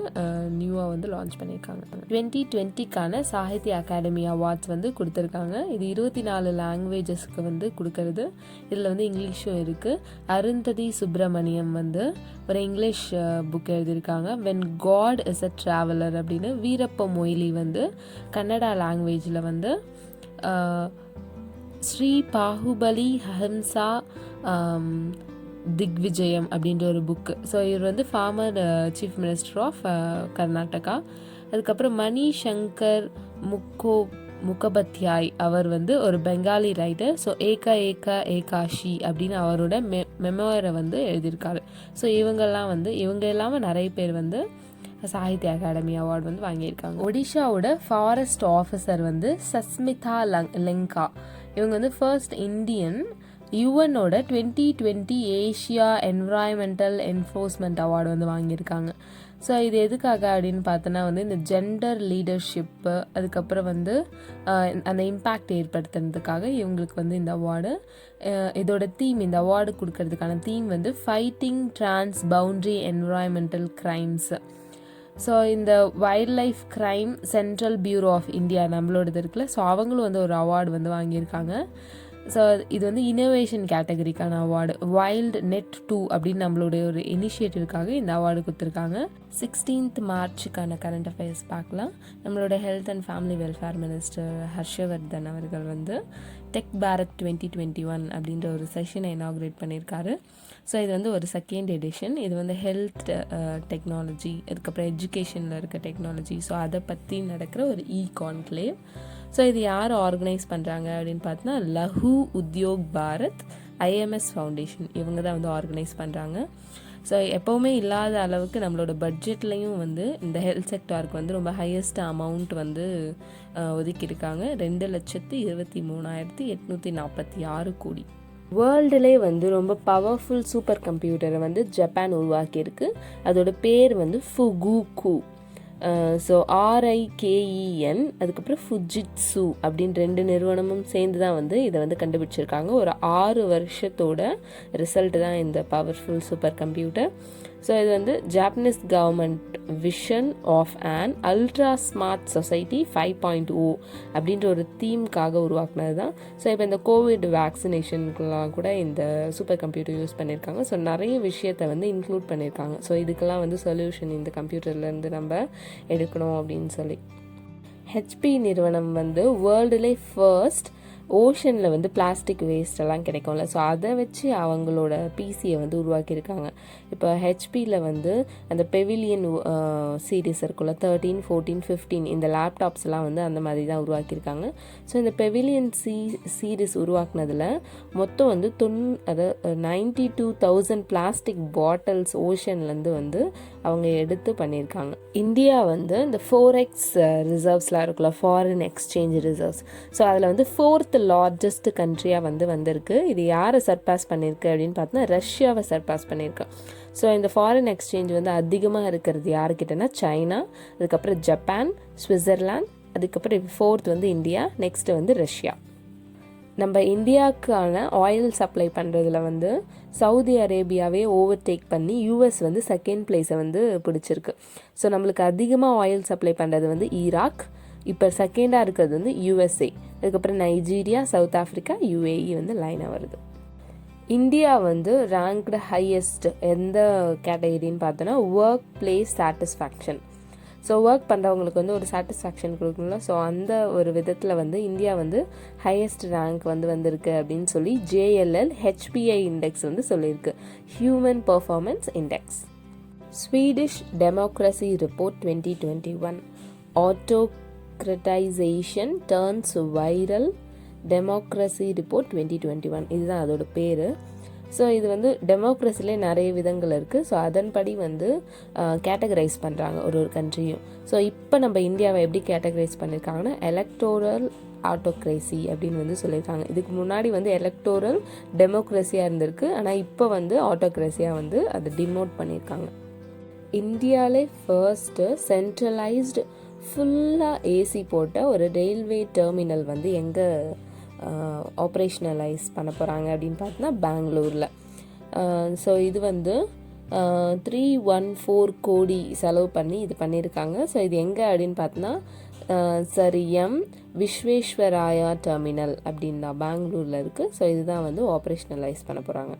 நியூவாக வந்து லான்ச் பண்ணியிருக்காங்க. 2020க்கான சாகித்ய அகாடமி அவார்ட்ஸ் வந்து கொடுத்துருக்காங்க. இது 24 லாங்குவேஜஸ்க்கு வந்து கொடுக்கறது. இதில் வந்து இங்கிலீஷும் இருக்குது. அருந்ததி சுப்பிரமணியம் வந்து ஒரு இங்கிலீஷ் புக் எழுதியிருக்காங்க, when God is a traveller அப்படின்னு. வீரப்ப மொய்லி வந்து கன்னடா லாங்குவேஜில் வந்து ஸ்ரீ பாகுபலி ஹம்சா திக்விஜயம் அப்படின்ற ஒரு புக்கு. ஸோ இவர் வந்து former chief minister of Karnataka. அதுக்கப்புறம் மணி சங்கர் முகபத்யாய் அவர் வந்து ஒரு பெங்காலி ரைட்டர். ஸோ ஏகா ஏகா ஏகாஷி அப்படின்னு அவரோட மெமோரை வந்து எழுதியிருக்காரு. ஸோ இவங்க இல்லாமல் நிறைய பேர் வந்து சாகித்ய அகாடமி அவார்டு வந்து வாங்கியிருக்காங்க. ஒடிஷாவோட ஃபாரஸ்ட் ஆஃபீஸர் வந்து சஸ்மிதா லெங்கா, இவங்க வந்து ஃபர்ஸ்ட் இந்தியன் யுஎனோட 2020 ஏஷியா என்விரான்மெண்டல் என்ஃபோர்ஸ்மெண்ட் அவார்டு வந்து வாங்கியிருக்காங்க. ஸோ இது எதுக்காக அப்படின்னு பார்த்தோன்னா வந்து இந்த ஜெண்டர் லீடர்ஷிப்பு, அதுக்கப்புறம் வந்து அந்த இம்பேக்ட் ஏற்படுத்துறதுக்காக இவங்களுக்கு வந்து இந்த அவார்டு. இதோட தீம், இந்த அவார்டு கொடுக்கறதுக்கான தீம் வந்து fighting transboundary environmental crimes. So இந்த wildlife crime central bureau of India நம்மளோடது இருக்குல்ல, ஸோ அவங்களும் வந்து ஒரு அவார்டு வந்து வாங்கியிருக்காங்க. ஸோ இது வந்து இனோவேஷன் கேட்டகரிக்கான அவார்டு. வைல்ட் நெட் 2 அப்படின்னு நம்மளுடைய ஒரு இனிஷியேட்டிவ்க்காக இந்த அவார்டு கொடுத்துருக்காங்க. 16th மார்ச்சுக்கான கரண்ட் அஃபேர்ஸ் பார்க்கலாம். நம்மளோட health and family welfare minister Harshvardhan அவர்கள் வந்து டெக் பாரத் 2021 அப்படின்ற ஒரு செஷனை இனாக்ரேட் பண்ணியிருக்காரு. ஸோ இது வந்து ஒரு செகண்ட் எடிஷன். இது வந்து ஹெல்த் டெக்னாலஜி, அதுக்கப்புறம் எஜுகேஷனில் இருக்க டெக்னாலஜி, ஸோ அதை பற்றி நடக்கிற ஒரு கான்க்ளேவ். ஸோ இது யார் ஆர்கனைஸ் பண்ணுறாங்க அப்படின்னு பார்த்தோன்னா லஹு உத்யோக் பாரத் IMS ஃபவுண்டேஷன், இவங்க தான் வந்து ஆர்கனைஸ் பண்ணுறாங்க. ஸோ எப்போவுமே இல்லாத அளவுக்கு நம்மளோட பட்ஜெட்லேயும் வந்து இந்த ஹெல்த் செக்டாருக்கு வந்து ரொம்ப ஹையஸ்ட் அமௌண்ட் வந்து ஒதுக்கியிருக்காங்க. 2,23,846 கோடி. வேர்ல்டுலே வந்து ரொம்ப பவர்ஃபுல் சூப்பர் கம்ப்யூட்டரை வந்து ஜப்பான் உருவாக்கியிருக்கு. அதோட பேர் வந்து ஃபுகுகு. ஸோ RIKEN, அதுக்கப்புறம் ஃபுஜிட்சு அப்படின்னு 2 நிறுவனமும் சேர்ந்து தான் வந்து இதை வந்து கண்டுபிடிச்சிருக்காங்க. ஒரு 6 வருஷத்தோட ரிசல்ட் தான் இந்த பவர்ஃபுல் சூப்பர் கம்ப்யூட்டர். ஸோ இது வந்து Japanese government vision of an ultra smart society 5.0 அப்படின்ற ஒரு தீம்காக உருவாக்குனது தான். ஸோ இப்போ இந்த கோவிட் வேக்சினேஷனுக்குலாம் கூட இந்த சூப்பர் கம்ப்யூட்டர் யூஸ் பண்ணியிருக்காங்க. ஸோ நிறைய விஷயத்தை வந்து இன்க்ளூட் பண்ணியிருக்காங்க. ஸோ இதுக்கெல்லாம் வந்து சொல்யூஷன் இந்த கம்ப்யூட்டர்லேருந்து நம்ம எடுக்கணும் அப்படின்னு சொல்லி. HP நிறுவனம் வந்து வேர்ல்டுலே ஃபர்ஸ்ட் ஓஷனில் வந்து பிளாஸ்டிக் வேஸ்டெல்லாம் கிடைக்கும்ல, ஸோ அதை வச்சு அவங்களோட பிசியை வந்து உருவாக்கியிருக்காங்க. இப்போ ஹெச்பியில் வந்து அந்த பெவிலியன் சீரீஸ் இருக்குல்ல, 13, 14, 15 இந்த லேப்டாப்ஸ்லாம் வந்து அந்த மாதிரி தான் உருவாக்கியிருக்காங்க. ஸோ இந்த பெவிலியன் சீரீஸ் உருவாக்குனதில் மொத்தம் வந்து 92,000 பிளாஸ்டிக் பாட்டில்ஸ் ஓஷன்லேருந்து வந்து அவங்க எடுத்து பண்ணியிருக்காங்க. இந்தியா வந்து இந்த 4X ரிசர்வ்ஸ்லாம் இருக்குல்ல, ஃபாரின் எக்ஸ்சேஞ்ச் ரிசர்வ்ஸ், ஸோ அதில் வந்து 4th லார்ஜஸ்ட் கண்ட்ரியாக வந்து வந்திருக்கு. இது யாரை சர்பாஸ் பண்ணியிருக்கு அப்படின்னு பார்த்தோன்னா ரஷ்யாவை சர்பாஸ் பண்ணியிருக்கு. ஸோ இந்த ஃபாரின் எக்ஸ்சேஞ்ச் வந்து அதிகமாக இருக்கிறது யாருக்கிட்டனா சைனா, அதுக்கப்புறம் ஜப்பான், சுவிட்சர்லாந்து, அதுக்கப்புறம் 4th வந்து இந்தியா, நெக்ஸ்ட்டு வந்து ரஷ்யா. நம்ம இந்தியாவுக்கான ஆயில் சப்ளை பண்ணுறதுல வந்து சவுதி அரேபியாவே ஓவர்டேக் பண்ணி US வந்து 2nd பிளேஸை வந்து பிடிச்சிருக்கு. ஸோ நம்மளுக்கு அதிகமாக ஆயில் சப்ளை பண்ணுறது வந்து ஈராக், இப்போ 2nd இருக்கிறது வந்து USA, அதுக்கப்புறம் நைஜீரியா, சவுத் ஆஃப்ரிக்கா, UAE வந்து லைனாக வருது. இந்தியா வந்து ரேங்க்டு ஹையஸ்ட் எந்த கேட்டகரின்னு பார்த்தோன்னா work place satisfaction. So work பண்ணுறவங்களுக்கு வந்து ஒரு சாட்டிஸ்ஃபேக்ஷன் கொடுக்கணும்ல, ஸோ அந்த ஒரு விதத்தில் வந்து இந்தியா வந்து ஹையஸ்ட் ரேங்க் வந்து வந்திருக்கு அப்படின்னு சொல்லி JLL HPI இண்டெக்ஸ் வந்து சொல்லியிருக்கு, human performance index. Swedish democracy report 2021, autocratization turns viral democracy report 2021, இதுதான் அதோட பேர். ஸோ இது வந்து டெமோக்ரஸிலே நிறைய விதங்கள் இருக்குது. ஸோ அதன்படி வந்து கேட்டகரைஸ் பண்ணுறாங்க ஒரு கண்ட்ரியும். ஸோ இப்போ நம்ம இந்தியாவை எப்படி கேட்டகரைஸ் பண்ணியிருக்காங்கன்னா எலக்டோரல் ஆட்டோக்ரேசி அப்படின்னு வந்து சொல்லியிருக்காங்க. இதுக்கு முன்னாடி வந்து எலக்டோரல் டெமோக்ரஸியாக இருந்திருக்கு, ஆனால் இப்போ வந்து ஆட்டோக்ரேசியாக வந்து அதை டிமோட் பண்ணியிருக்காங்க. இந்தியாவிலே ஃபர்ஸ்ட்டு சென்ட்ரலைஸ்டு ஃபுல்லாக AC போட்ட ஒரு ரயில்வே டெர்மினல் வந்து எங்கே ஆப்ரேஷ்னலைஸ் பண்ண போகிறாங்க அப்படின்னு பார்த்தோன்னா பெங்களூரில். ஸோ இது வந்து 314 கோடி செலவு பண்ணி இது பண்ணியிருக்காங்க. ஸோ இது எங்கே அப்படின்னு பார்த்தோன்னா எம் விஸ்வேஸ்வராயா டெர்மினல் அப்படின்னு தான் பெங்களூரில் இருக்குது. ஸோ இதுதான் வந்து ஆப்ரேஷ்னலைஸ் பண்ண போகிறாங்க.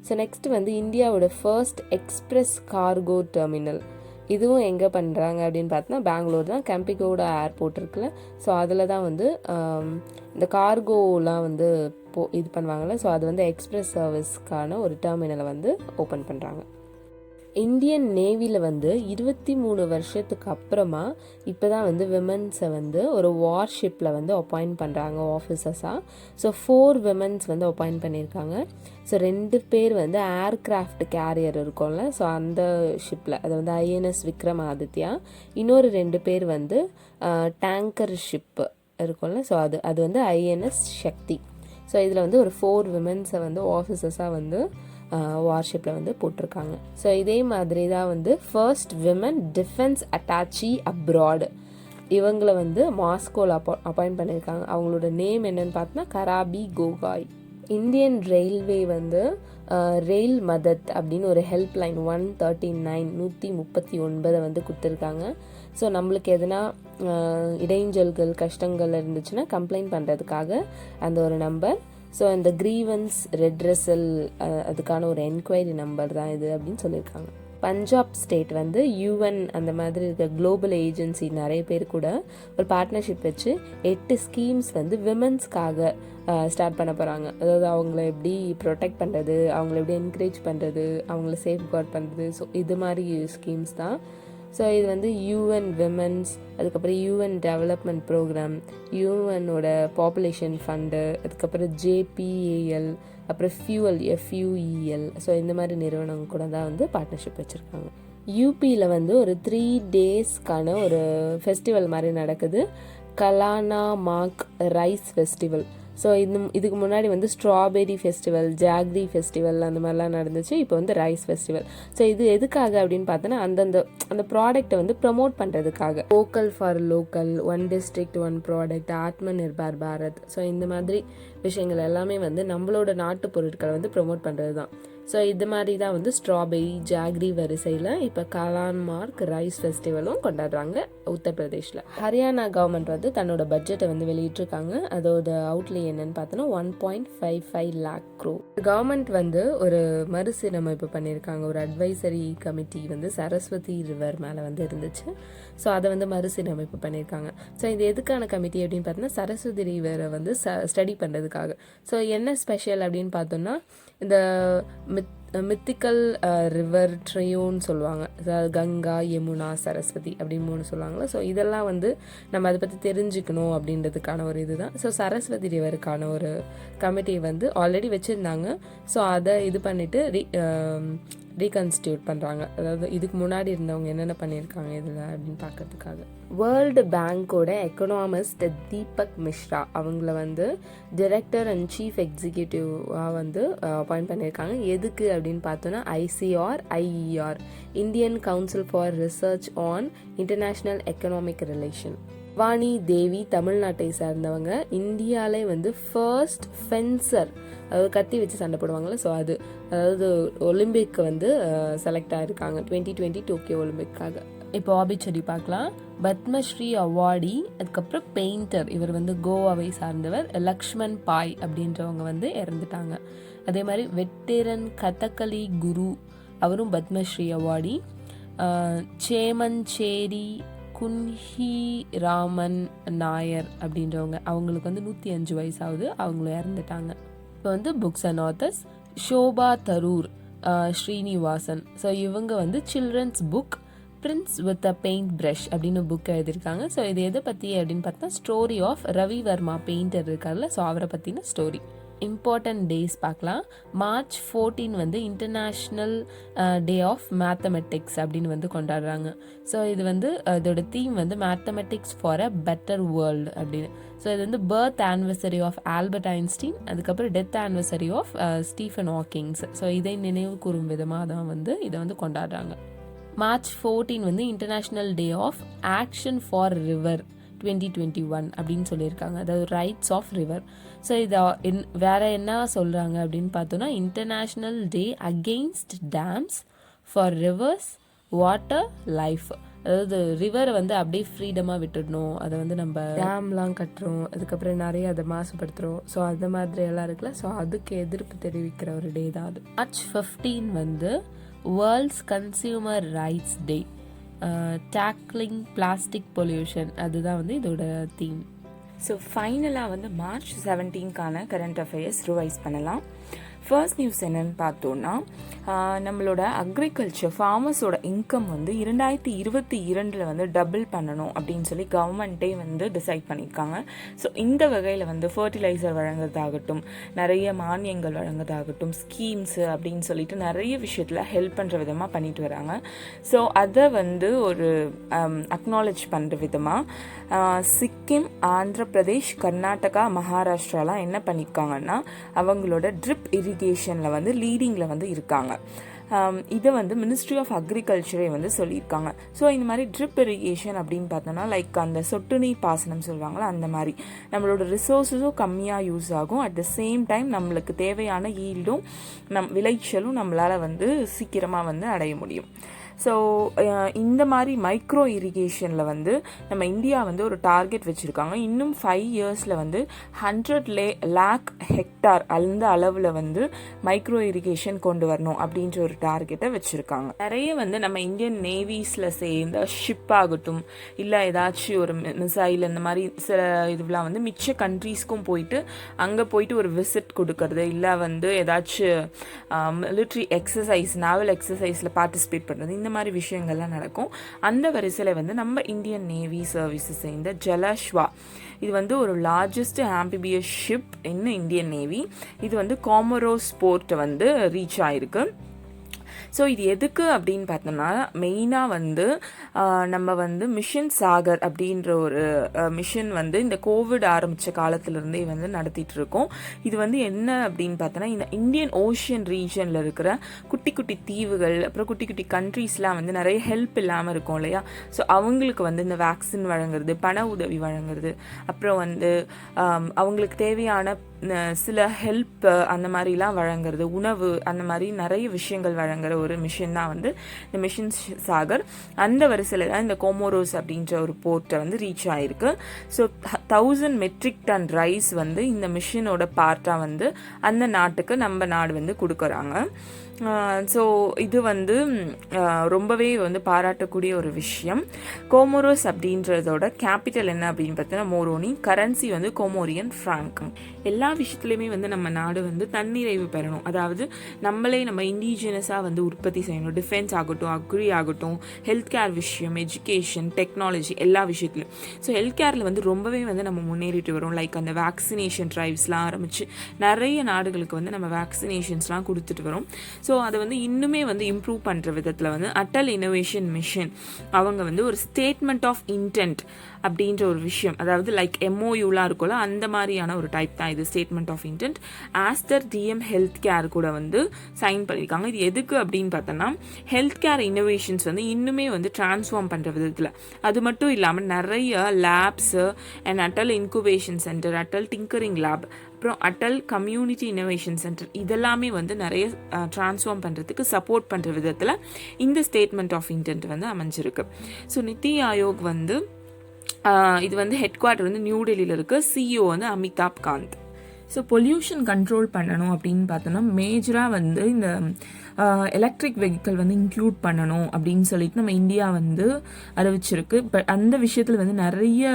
ஸோ நெக்ஸ்ட் வந்து இந்தியாவோட ஃபர்ஸ்ட் எக்ஸ்பிரஸ் கார்கோ டெர்மினல், இதுவும் எங்கே பண்ணுறாங்க அப்படின்னு பார்த்தோன்னா பெங்களூர் தான், கெம்பிகோட ஏர்போர்ட் இருக்குல்ல, ஸோ அதில் தான் வந்து இந்த கார்கோலாம் வந்து இது பண்ணுவாங்கள்ல, ஸோ அது வந்து எக்ஸ்பிரஸ் சர்வீஸ்க்கான ஒரு டெர்மினலை வந்து ஓப்பன் பண்ணுறாங்க. இந்தியன் நேவியில் வந்து 23 வருஷத்துக்கு அப்புறமா இப்போ தான் வந்து விமென்ஸை வந்து ஒரு வார்ஷிப்பில் வந்து அப்பாயிண்ட் பண்ணுறாங்க ஆஃபீஸர்ஸாக. ஸோ 4 விமென்ஸ் வந்து அப்பாயிண்ட் பண்ணியிருக்காங்க. ஸோ 2 பேர் வந்து ஏர்கிராஃப்ட் கேரியர் இருக்கும்ல, ஸோ அந்த ஷிப்பில் அது வந்து INS விக்ரமாதித்யா, இன்னொரு 2 பேர் வந்து டேங்கர் ஷிப்பு இருக்கும்ல, ஸோ அது வந்து INS சக்தி. ஸோ இதில் வந்து ஒரு 4 விமென்ஸை வந்து ஆஃபீஸர்ஸாக வந்து வார்ஷிப்பில் வந்து போட்டிருக்காங்க. ஸோ இதே மாதிரி தான் வந்து first women defence attached abroad, இவங்களை வந்து மாஸ்கோவில் அப்பாயிண்ட் பண்ணியிருக்காங்க. அவங்களோட நேம் என்னன்னு பார்த்தோன்னா கராபி கோகாய். இந்தியன் ரயில்வே வந்து ரெயில் மதத் அப்படின்னு ஒரு ஹெல்ப்லைன் 139 வந்து கொடுத்துருக்காங்க. ஸோ நம்மளுக்கு எதனா இடைஞ்சல்கள் கஷ்டங்கள் இருந்துச்சுன்னா கம்ப்ளைண்ட் பண்ணுறதுக்காக அந்த ஒரு நம்பர். ஸோ இந்த கிரீவன்ஸ் ரெட்ரெசல் அதுக்கான ஒரு என்கொயரி நம்பர் தான் இது அப்படின்னு சொல்லியிருக்காங்க. பஞ்சாப் ஸ்டேட் வந்து யூஎன் அந்த மாதிரி இருக்க குளோபல் ஏஜென்சி நிறைய பேர் கூட ஒரு பார்ட்னர்ஷிப் வச்சு 8 ஸ்கீம்ஸ் வந்து விமென்ஸ்க்காக ஸ்டார்ட் பண்ண போகிறாங்க. அதாவது அவங்கள எப்படி ப்ரொடெக்ட் பண்ணுறது, அவங்கள எப்படி என்கரேஜ் பண்ணுறது, அவங்கள சேஃப்கார்ட் பண்ணுறது, ஸோ இது மாதிரி ஸ்கீம்ஸ் தான். ஸோ இது வந்து யூஎன் விமென்ஸ், அதுக்கப்புறம் யூஎன் டெவலப்மெண்ட் ப்ரோக்ராம், யூஎனோட பாப்புலேஷன் ஃபண்டு, அதுக்கப்புறம் ஜேபிஏஎல், அப்புறம் ஃபியூஎல் FUEL, ஸோ இந்த மாதிரி நிறுவனம் கூட தான் வந்து பார்ட்னர்ஷிப் வச்சுருக்காங்க. யூபியில் வந்து ஒரு 3 டேஸ்க்கான ஒரு ஃபெஸ்டிவல் மாதிரி நடக்குது, கலானா மாக் ரைஸ் ஃபெஸ்டிவல். ஸோ இதுக்கு முன்னாடி வந்து ஸ்ட்ராபெரி ஃபெஸ்டிவல், ஜாக்ரி ஃபெஸ்டிவல் அந்த மாதிரிலாம் நடந்துச்சு. இப்போ வந்து ரைஸ் ஃபெஸ்டிவல். ஸோ இது எதுக்காக அப்படின்னு பார்த்தோன்னா அந்த ப்ராடக்ட்டை வந்து ப்ரமோட் பண்ணுறதுக்காக, local for local, 1 district 1 product, Atma Nirbhar Bharat, so இந்த மாதிரி விஷயங்கள் எல்லாமே வந்து நம்மளோட நாட்டு பொருட்களை வந்து ப்ரமோட் பண்ணுறது தான். ஸோ இது மாதிரி தான் வந்து ஸ்ட்ராபெரி ஜாக்ரி வரிசையில் இப்போ கலான் மார்க் ரைஸ் ஃபெஸ்டிவலும் கொண்டாடுறாங்க உத்தரப்பிரதேஷில். ஹரியானா கவர்மெண்ட் வந்து தன்னோட பட்ஜெட்டை வந்து வெளியிட்டிருக்காங்க. அதோட அவுட்லே என்னன்னு பார்த்தோன்னா 1.55 lakh crore. கவர்மெண்ட் வந்து ஒரு மறுசீரமைப்பு பண்ணியிருக்காங்க. ஒரு அட்வைசரி கமிட்டி வந்து சரஸ்வதி ரிவர் மேலே வந்து இருந்துச்சு. ஸோ அதை வந்து மறுசீரமைப்பு பண்ணியிருக்காங்க. ஸோ இது எதுக்கான கமிட்டி அப்படின்னு பார்த்தோன்னா சரஸ்வதி ரிவரை வந்து ஸ்டடி பண்ணுறதுக்காக. ஸோ என்ன ஸ்பெஷல் அப்படின்னு பார்த்தோன்னா இந்த மித்திக்கல் ரிவர் ட்ரையோன்னு சொல்லுவாங்க, அதாவது கங்கா யமுனா சரஸ்வதி அப்படின்னு 3 சொல்லுவாங்களா. ஸோ இதெல்லாம் வந்து நம்ம அதை பற்றி தெரிஞ்சுக்கணும் அப்படின்றதுக்கான ஒரு இதுதான். ஸோ சரஸ்வதி ரிவருக்கான ஒரு கமிட்டியை வந்து ஆல்ரெடி வச்சுருந்தாங்க. ஸோ அதை இது பண்ணிவிட்டு ரீகன்ஸ்டியூட் பண்ணுறாங்க. அதாவது இதுக்கு முன்னாடி இருந்தவங்க என்னென்ன பண்ணியிருக்காங்க இதில் அப்படின்னு பார்க்கறதுக்காக. வேர்ல்டு பேங்கோட எக்கனாமிஸ்ட் தீபக் மிஸ்ரா அவங்கள வந்து டைரக்டர் அண்ட் சீஃப் எக்ஸிக்யூட்டிவாக வந்து அப்பாயிண்ட் பண்ணியிருக்காங்க. எதுக்கு அப்படின்னு பார்த்தோன்னா ICR Indian council for research on international economic relation. Vani Devi தமிழ்நாட்டை சார்ந்தவங்க. இந்தியாவிலே வந்து ஃபர்ஸ்ட் ஃபென்சர், அதாவது கத்தி வச்சு சண்டை போடுவாங்கள்ல, ஸோ அதாவது ஒலிம்பிக் வந்து செலக்ட் ஆகிருக்காங்க 2020 டோக்கியோ ஒலிம்பிக்காக. இப்போ ஆபிச்சரி பார்க்கலாம். பத்மஸ்ரீ அவார்டி, அதுக்கப்புறம் பெயிண்டர், இவர் வந்து கோவாவை சார்ந்தவர். லக்ஷ்மண் பாய் அப்படின்றவங்க வந்து இறந்துட்டாங்க. அதே மாதிரி வெட்டரன் கதகளி குரு, அவரும் பத்மஸ்ரீ அவார்டி. சேமஞ்சேரி குன்ஹி ராமன் நாயர் அப்படின்றவங்க, அவங்களுக்கு வந்து 105 வயசாகுது, அவங்களும் இறந்துட்டாங்க. இப்போ வந்து books and authors. Shobhaa Tharoor, Srinivasan, so இவங்க வந்து children's book prince with a paint brush அப்படின்னு புக் எழுதியிருக்காங்க. ஸோ இது எதை பற்றி அப்படின்னு பார்த்தா story of Ravi Varma painter இருக்கார்ல, ஸோ அவரை பற்றின ஸ்டோரி. இம்பார்ட்டன்ட் டேஸ் பார்க்கலாம். March 14 வந்து இன்டர்நேஷ்னல் டே ஆஃப் மேத்தமெட்டிக்ஸ் அப்படின்னு வந்து கொண்டாடுறாங்க. ஸோ இது வந்து இதோட தீம் வந்து mathematics for a better world அப்படின்னு. ஸோ இது வந்து birth anniversary of Albert Einstein, அதுக்கப்புறம் death anniversary of Stephen Hawkings. So இதை நினைவு கூறும் விதமாக தான் வந்து இதை வந்து கொண்டாடுறாங்க. March 14 வந்து international day of action for river 2021 அப்படின்னு சொல்லியிருக்காங்க, அதாவது ரைட்ஸ் ஆஃப் ரிவர். ஸோ இதை வேற என்ன சொல்கிறாங்க அப்படின்னு பார்த்தோன்னா international day against dams for rivers water life. அதாவது ரிவரை வந்து அப்படியே ஃப்ரீடமாக விட்டுடணும், அதை வந்து நம்ம டேம்லாம் கட்டுறோம், அதுக்கப்புறம் நிறைய அதை மாசுபடுத்துகிறோம், ஸோ அந்த மாதிரி எல்லாம் இருக்குல்ல, ஸோ அதுக்கு எதிர்ப்பு தெரிவிக்கிற ஒரு டே தான் அது. March 15 வந்து world's consumer rights day, tackling plastic pollution, அதுதான் வந்து இதோட தீம். ஸோ ஃபைனலாக வந்து March 17க்கான கரண்ட் அஃபேர்ஸ் ரிவைஸ் பண்ணலாம். ஃபர்ஸ்ட் நியூஸ் என்னன்னு பார்த்தோன்னா, நம்மளோட அக்ரிகல்ச்சர் ஃபார்மர்ஸோட இன்கம் வந்து 2022 வந்து டபுள் பண்ணணும் அப்படின்னு சொல்லி கவர்மெண்ட்டே வந்து டிசைட் பண்ணியிருக்காங்க. ஸோ இந்த வகையில் வந்து ஃபர்டிலைசர் வழங்குறதாகட்டும், நிறைய மானியங்கள் வழங்குறதாகட்டும், ஸ்கீம்ஸு அப்படின்னு சொல்லிட்டு நிறைய விஷயத்தில் ஹெல்ப் பண்ணுற விதமாக பண்ணிட்டு வராங்க. ஸோ அதை வந்து ஒரு அக்னாலேஜ் பண்ணுற விதமாக சிக்கிம், ஆந்திர பிரதேஷ், கர்நாடகா, மகாராஷ்டிராலாம் என்ன பண்ணியிருக்காங்கன்னா அவங்களோட ட்ரிப் இரிகேஷனில் வந்து லீடிங்கில் வந்து இருக்காங்க. இதை வந்து மினிஸ்ட்ரி ஆஃப் அக்ரிகல்ச்சரே வந்து சொல்லியிருக்காங்க. ஸோ இந்த மாதிரி ட்ரிப் இரிகேஷன் அப்படின்னு பார்த்தோன்னா லைக் அந்த சொட்டு நீர் பாசனம் சொல்லுவாங்களா, அந்த மாதிரி நம்மளோட ரிசோர்ஸஸும் கம்மியாக யூஸ் ஆகும். அட் த சேம் டைம் நம்மளுக்கு தேவையான ஈல்டும் விளைச்சலும் நம்மளால் வந்து சீக்கிரமாக வந்து அடைய முடியும். ஸோ இந்த மாதிரி மைக்ரோ இரிகேஷனில் வந்து நம்ம இந்தியா வந்து ஒரு டார்கெட் வச்சுருக்காங்க. இன்னும் 5 இயர்ஸில் வந்து 100 லேக் ஹெக்டார் அந்த அளவில் வந்து மைக்ரோ இரிகேஷன் கொண்டு வரணும் அப்படின்ற ஒரு டார்கெட்டை வச்சுருக்காங்க. நிறைய வந்து நம்ம இந்தியன் நேவிஸில் சேர்ந்த ஷிப் ஆகட்டும், இல்லை ஏதாச்சும் ஒரு மிசைல் இந்த மாதிரி சில இதுலாம் வந்து மிச்ச கண்ட்ரீஸ்க்கும் போயிட்டு அங்கே போயிட்டு ஒரு விசிட் கொடுக்கறது, இல்லை வந்து ஏதாச்சும் மிலிட்ரி எக்ஸசைஸ், நாவல் எக்ஸசைஸில் பார்ட்டிசிபேட் பண்ணுறது, இந்த மாதிரி விஷயங்கள்லாம் நடக்கும். அந்த வரிசையில் வந்து நம்ம இந்தியன் நேவி சர்வீஸை சேர்ந்த ஜலஷ்வா, இது வந்து ஒரு largest amphibious ship in Indian navy. இது வந்து காமரோஸ் போர்ட்டை வந்து ரீச் ஆயிருக்கு. ஸோ இது எதுக்கு அப்படின்னு பார்த்தோம்னா மெயினாக வந்து நம்ம வந்து மிஷன் சாகர் அப்படின்ற ஒரு மிஷன் வந்து இந்த கோவிட் ஆரம்பித்த காலத்திலேருந்தே வந்து நடத்திட்டு இருக்கோம். இது வந்து என்ன அப்படின்னு பார்த்தோன்னா இந்த இந்தியன் ஓஷன் ரீஜனில் இருக்கிற குட்டி குட்டி தீவுகள், அப்புறம் குட்டி குட்டி கண்ட்ரீஸ்லாம் வந்து நிறைய ஹெல்ப் இல்லாமல் இருக்கும் இல்லையா. ஸோ அவங்களுக்கு வந்து இந்த வேக்சின் வழங்குறது, பண உதவி வழங்குறது, அப்புறம் வந்து அவங்களுக்கு தேவையான சில ஹெல்ப் அந்த மாதிரிலாம் வழங்குறது, உணவு, அந்த மாதிரி நிறைய விஷயங்கள் வழங்குற ஒரு மிஷன் தான் வந்து இந்த மிஷன் சாகர். அந்த வரிசையில் தான் இந்த கோமோரோஸ் அப்படின்ற ஒரு போர்ட்டை வந்து ரீச் ஆயிருக்கு. ஸோ 1000 மெட்ரிக் டன் ரைஸ் வந்து இந்த மிஷனோட பார்ட்டாக வந்து அந்த நாட்டுக்கு நம்ம நாடு வந்து கொடுக்குறாங்க. ஸோ இது வந்து ரொம்பவே வந்து பாராட்டக்கூடிய ஒரு விஷயம். கோமோரோஸ் அப்படின்றதோட கேபிட்டல் என்ன அப்படின்னு பார்த்தீங்கன்னா மோரோனி, கரன்சி வந்து கோமோரியன் ஃப்ராங்க். எல்லா விஷயத்துலையுமே வந்து நம்ம நாடு வந்து தன்னிறைவு பெறணும், அதாவது நம்மளே நம்ம இண்டிஜினஸாக வந்து உற்பத்தி செய்யணும். டிஃபென்ஸ் ஆகட்டும், அக்ரி ஆகட்டும், ஹெல்த் கேர் விஷயம், எஜுகேஷன், டெக்னாலஜி, எல்லா விஷயத்துலையும். ஸோ ஹெல்த் கேரில் வந்து ரொம்பவே வந்து நம்ம முன்னேறிட்டு வரோம். லைக் அந்த வேக்சினேஷன் ட்ரைவ்ஸ்லாம் ஆரம்பித்து நிறைய நாடுகளுக்கு வந்து நம்ம வேக்சினேஷன்ஸ்லாம் கொடுத்துட்டு வரோம். ஸோ அதை வந்து இன்னுமே வந்து இம்ப்ரூவ் பண்ணுற விதத்தில் வந்து அட்டல் இன்னோவேஷன் மிஷன் அவங்க வந்து ஒரு ஸ்டேட்மெண்ட் ஆஃப் இன்டென்ட் அப்படின்ற ஒரு விஷயம், அதாவது லைக் எம்ஓயூலாம் இருக்கும்ல, அந்த மாதிரியான ஒரு டைப் தான் இது statement of intent. Aster DM health care கூட வந்து சைன் பண்ணியிருக்காங்க. இது எதுக்கு அப்படின்னு பார்த்தோன்னா ஹெல்த் கேர் இன்னோவேஷன்ஸ் வந்து இன்னுமே வந்து டிரான்ஸ்ஃபார்ம் பண்ணுற விதத்தில். அது மட்டும் இல்லாமல் நிறைய lapse and Atal incubation centre, Atal tinkering lab, அப்புறம் அட்டல் கம்யூனிட்டி இன்னோவேஷன் சென்டர், இதெல்லாமே வந்து நிறைய டிரான்ஸ்ஃபார்ம் பண்ணுறதுக்கு சப்போர்ட் பண்ணுற விதத்தில் இந்த ஸ்டேட்மெண்ட் ஆஃப் இன்டென்ட் வந்து அமைஞ்சிருக்கு. ஸோ நித்தி ஆயோக் வந்து இது வந்து ஹெட் குவார்ட்டர் வந்து நியூ டெல்லியில் இருக்குது. சிஇஓ வந்து Amitabh Kant. So pollution control பண்ணணும் அப்படின்னு பார்த்தோன்னா மேஜராக வந்து இந்த எலக்ட்ரிக் வெஹிக்கிள் வந்து இன்க்ளூட் பண்ணணும் அப்படின்னு சொல்லிட்டு நம்ம இந்தியா வந்து அறிவிச்சிருக்கு. பட் அந்த விஷயத்தில் வந்து நிறைய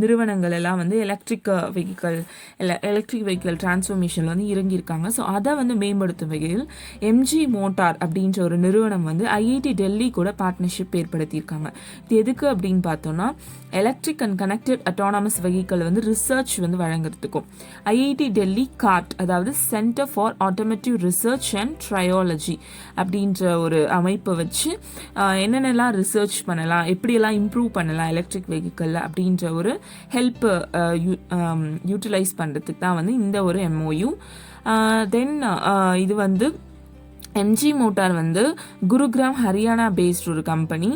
நிறுவனங்கள் எல்லாம் வந்து எலக்ட்ரிக் வெஹிக்கிள் டிரான்ஸ்ஃபர்மேஷனில் வந்து இறங்கியிருக்காங்க. ஸோ அதை வந்து மேம்படுத்தும் வகையில் எம்ஜி மோட்டார் அப்படின்ற ஒரு நிறுவனம் வந்து ஐஐடி டெல்லி கூட பார்ட்னர்ஷிப் ஏற்படுத்தியிருக்காங்க. இது எதுக்கு அப்படின்னு பார்த்தோன்னா electric and connected autonomous vehicle வந்து ரிசர்ச் வந்து வழங்குறதுக்கும் ஐஐடி டெல்லி கார்ட், அதாவது centre for automotive research and trilogy அப்படின்ற ஒரு அமைப்பை வச்சு என்னென்னலாம் ரிசர்ச் பண்ணலாம், எப்படியெல்லாம் இம்ப்ரூவ் பண்ணலாம் எலக்ட்ரிக் வெஹிக்கிள் அப்படின்ற ஒரு ஹெல்ப் யூட்டிலைஸ் பண்ணுறதுக்கு தான் வந்து இந்த ஒரு எம்ஓயு. தென் இது வந்து எம்ஜி மோட்டார் வந்து குருகிராம் ஹரியானா பேஸ்ட் ஒரு கம்பெனி.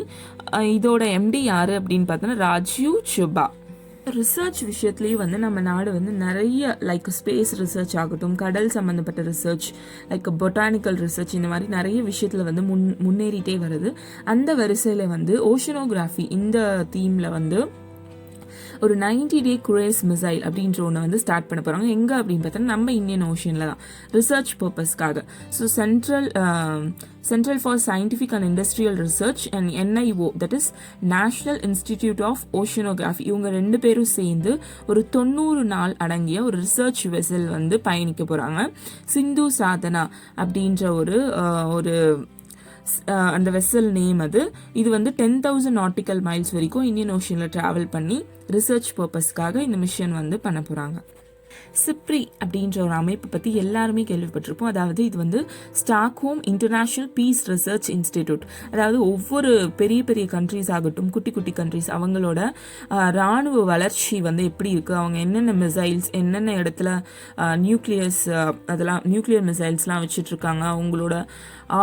இதோட எம்டி யார் அப்படின்னு பார்த்தோன்னா ராஜீவ் சுபா. ரிசர்ச் விஷயத்துலேயும் வந்து நம்ம நாடு வந்து நிறைய லைக் ஸ்பேஸ் ரிசர்ச் ஆகட்டும், கடல் சம்மந்தப்பட்ட ரிசர்ச், லைக் பொட்டானிக்கல் ரிசர்ச், இந்த மாதிரி நிறைய விஷயத்தில் வந்து முன்னேறிட்டே வருது. அந்த வரிசையில் வந்து ஓஷனோகிராஃபி இந்த தீமில் வந்து ஒரு 90 டே குரூஸ் மிசைல் அப்படின்ற ஒன்று வந்து ஸ்டார்ட் பண்ண போகிறாங்க. எங்கே அப்படின்னு பார்த்தோன்னா நம்ம இந்தியன் ஓஷனில் தான், ரிசர்ச் பர்பஸ்க்காக. So central for scientific and industrial research and NIO, that is national institute of oceanography, இவங்க 2 பேரும் சேர்ந்து ஒரு 90 நாள் அடங்கிய ஒரு ரிசர்ச் வெசல் வந்து பயணிக்க போகிறாங்க. சிந்து சாதனா அப்படின்ற ஒரு அந்த வெசல் நேம் அது. இது வந்து 10,000 நாட்டிக்கல் மைல்ஸ் வரைக்கும் இந்தியன் ஓஷனில் ட்ராவல் பண்ணி ரிசர்ச் பர்பஸ்க்காக இந்த மிஷன் வந்து பண்ண போகிறாங்க. சிப்ரி அப்படின்ற ஒரு அமைப்பு பற்றி எல்லாருமே கேள்விப்பட்டிருப்போம். அதாவது இது வந்து Stockholm international peace research institute. அதாவது ஒவ்வொரு பெரிய பெரிய கண்ட்ரிஸ் ஆகட்டும், குட்டி குட்டி கண்ட்ரிஸ், அவங்களோட இராணுவ வளர்ச்சி வந்து எப்படி இருக்குது, அவங்க என்னென்ன மிசைல்ஸ், என்னென்ன இடத்துல நியூக்ளியர் மிசைல்ஸ்லாம் வச்சுட்ருக்காங்க, அவங்களோட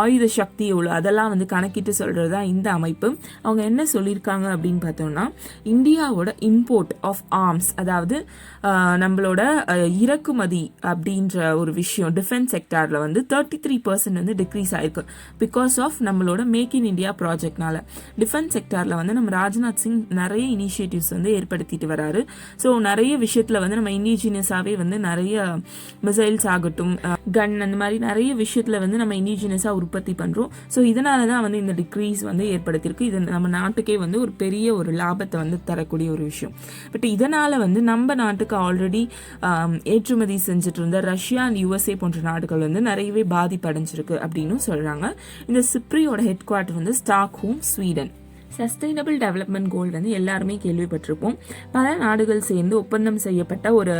ஆயுத சக்தி எவ்வளோ, அதெல்லாம் வந்து கணக்கிட்டு சொல்கிறது தான் இந்த அமைப்பு. அவங்க என்ன சொல்லியிருக்காங்க அப்படின்னு பார்த்தோம்னா, இந்தியாவோட இம்போர்ட் ஆஃப் ஆர்ம்ஸ், அதாவது நம்மளோட இறக்குமதி அப்படின்ற ஒரு விஷயம் டிஃபென்ஸ் செக்டாரில் வந்து 33% வந்து டிக்ரீஸ் ஆயிருக்கு பிகாஸ் ஆஃப் நம்மளோட மேக் இன் இந்தியா ப்ராஜெக்ட்னால. டிஃபென்ஸ் செக்டாரில் வந்து நம்ம ராஜ்நாத் சிங் நிறைய இனிஷியேட்டிவ்ஸ் வந்து ஏற்படுத்திட்டு வராரு. ஸோ நிறைய விஷயத்தில் வந்து நம்ம இண்டிஜினியஸாகவே வந்து நிறைய மிசைல்ஸ் ஆகட்டும், கன், அந்த மாதிரி நிறைய விஷயத்தில் வந்து நம்ம இண்டிஜினியஸாக உற்பத்தி பண்ணுறோம். ஸோ இதனால தான் வந்து இந்த டிக்ரீஸ் வந்து ஏற்படுத்தியிருக்கு. இது நம்ம நாட்டுக்கே வந்து ஒரு பெரிய ஒரு லாபத்தை வந்து தரக்கூடிய ஒரு விஷயம். பட் இதனால் வந்து நம்ம நாட்டுக்கு ஆல்ரெடி ஏற்றுமதி செஞ்சுட்டு இருந்த ரஷ்யா அண்ட் யூஎஸ்ஏ போன்ற நாடுகள் வந்து நிறையவே பாதிப்படைஞ்சிருக்கு அப்படின்னு சொல்கிறாங்க. இந்த சிப்ரியோட ஹெட் குவார்ட்டர் வந்து ஸ்டாக்ஹோம், ஸ்வீடன். சஸ்டைனபிள் டெவலப்மெண்ட் கோல் வந்து எல்லாருமே கேள்விப்பட்டிருப்போம். பல நாடுகள் சேர்ந்து ஒப்பந்தம் செய்யப்பட்ட ஒரு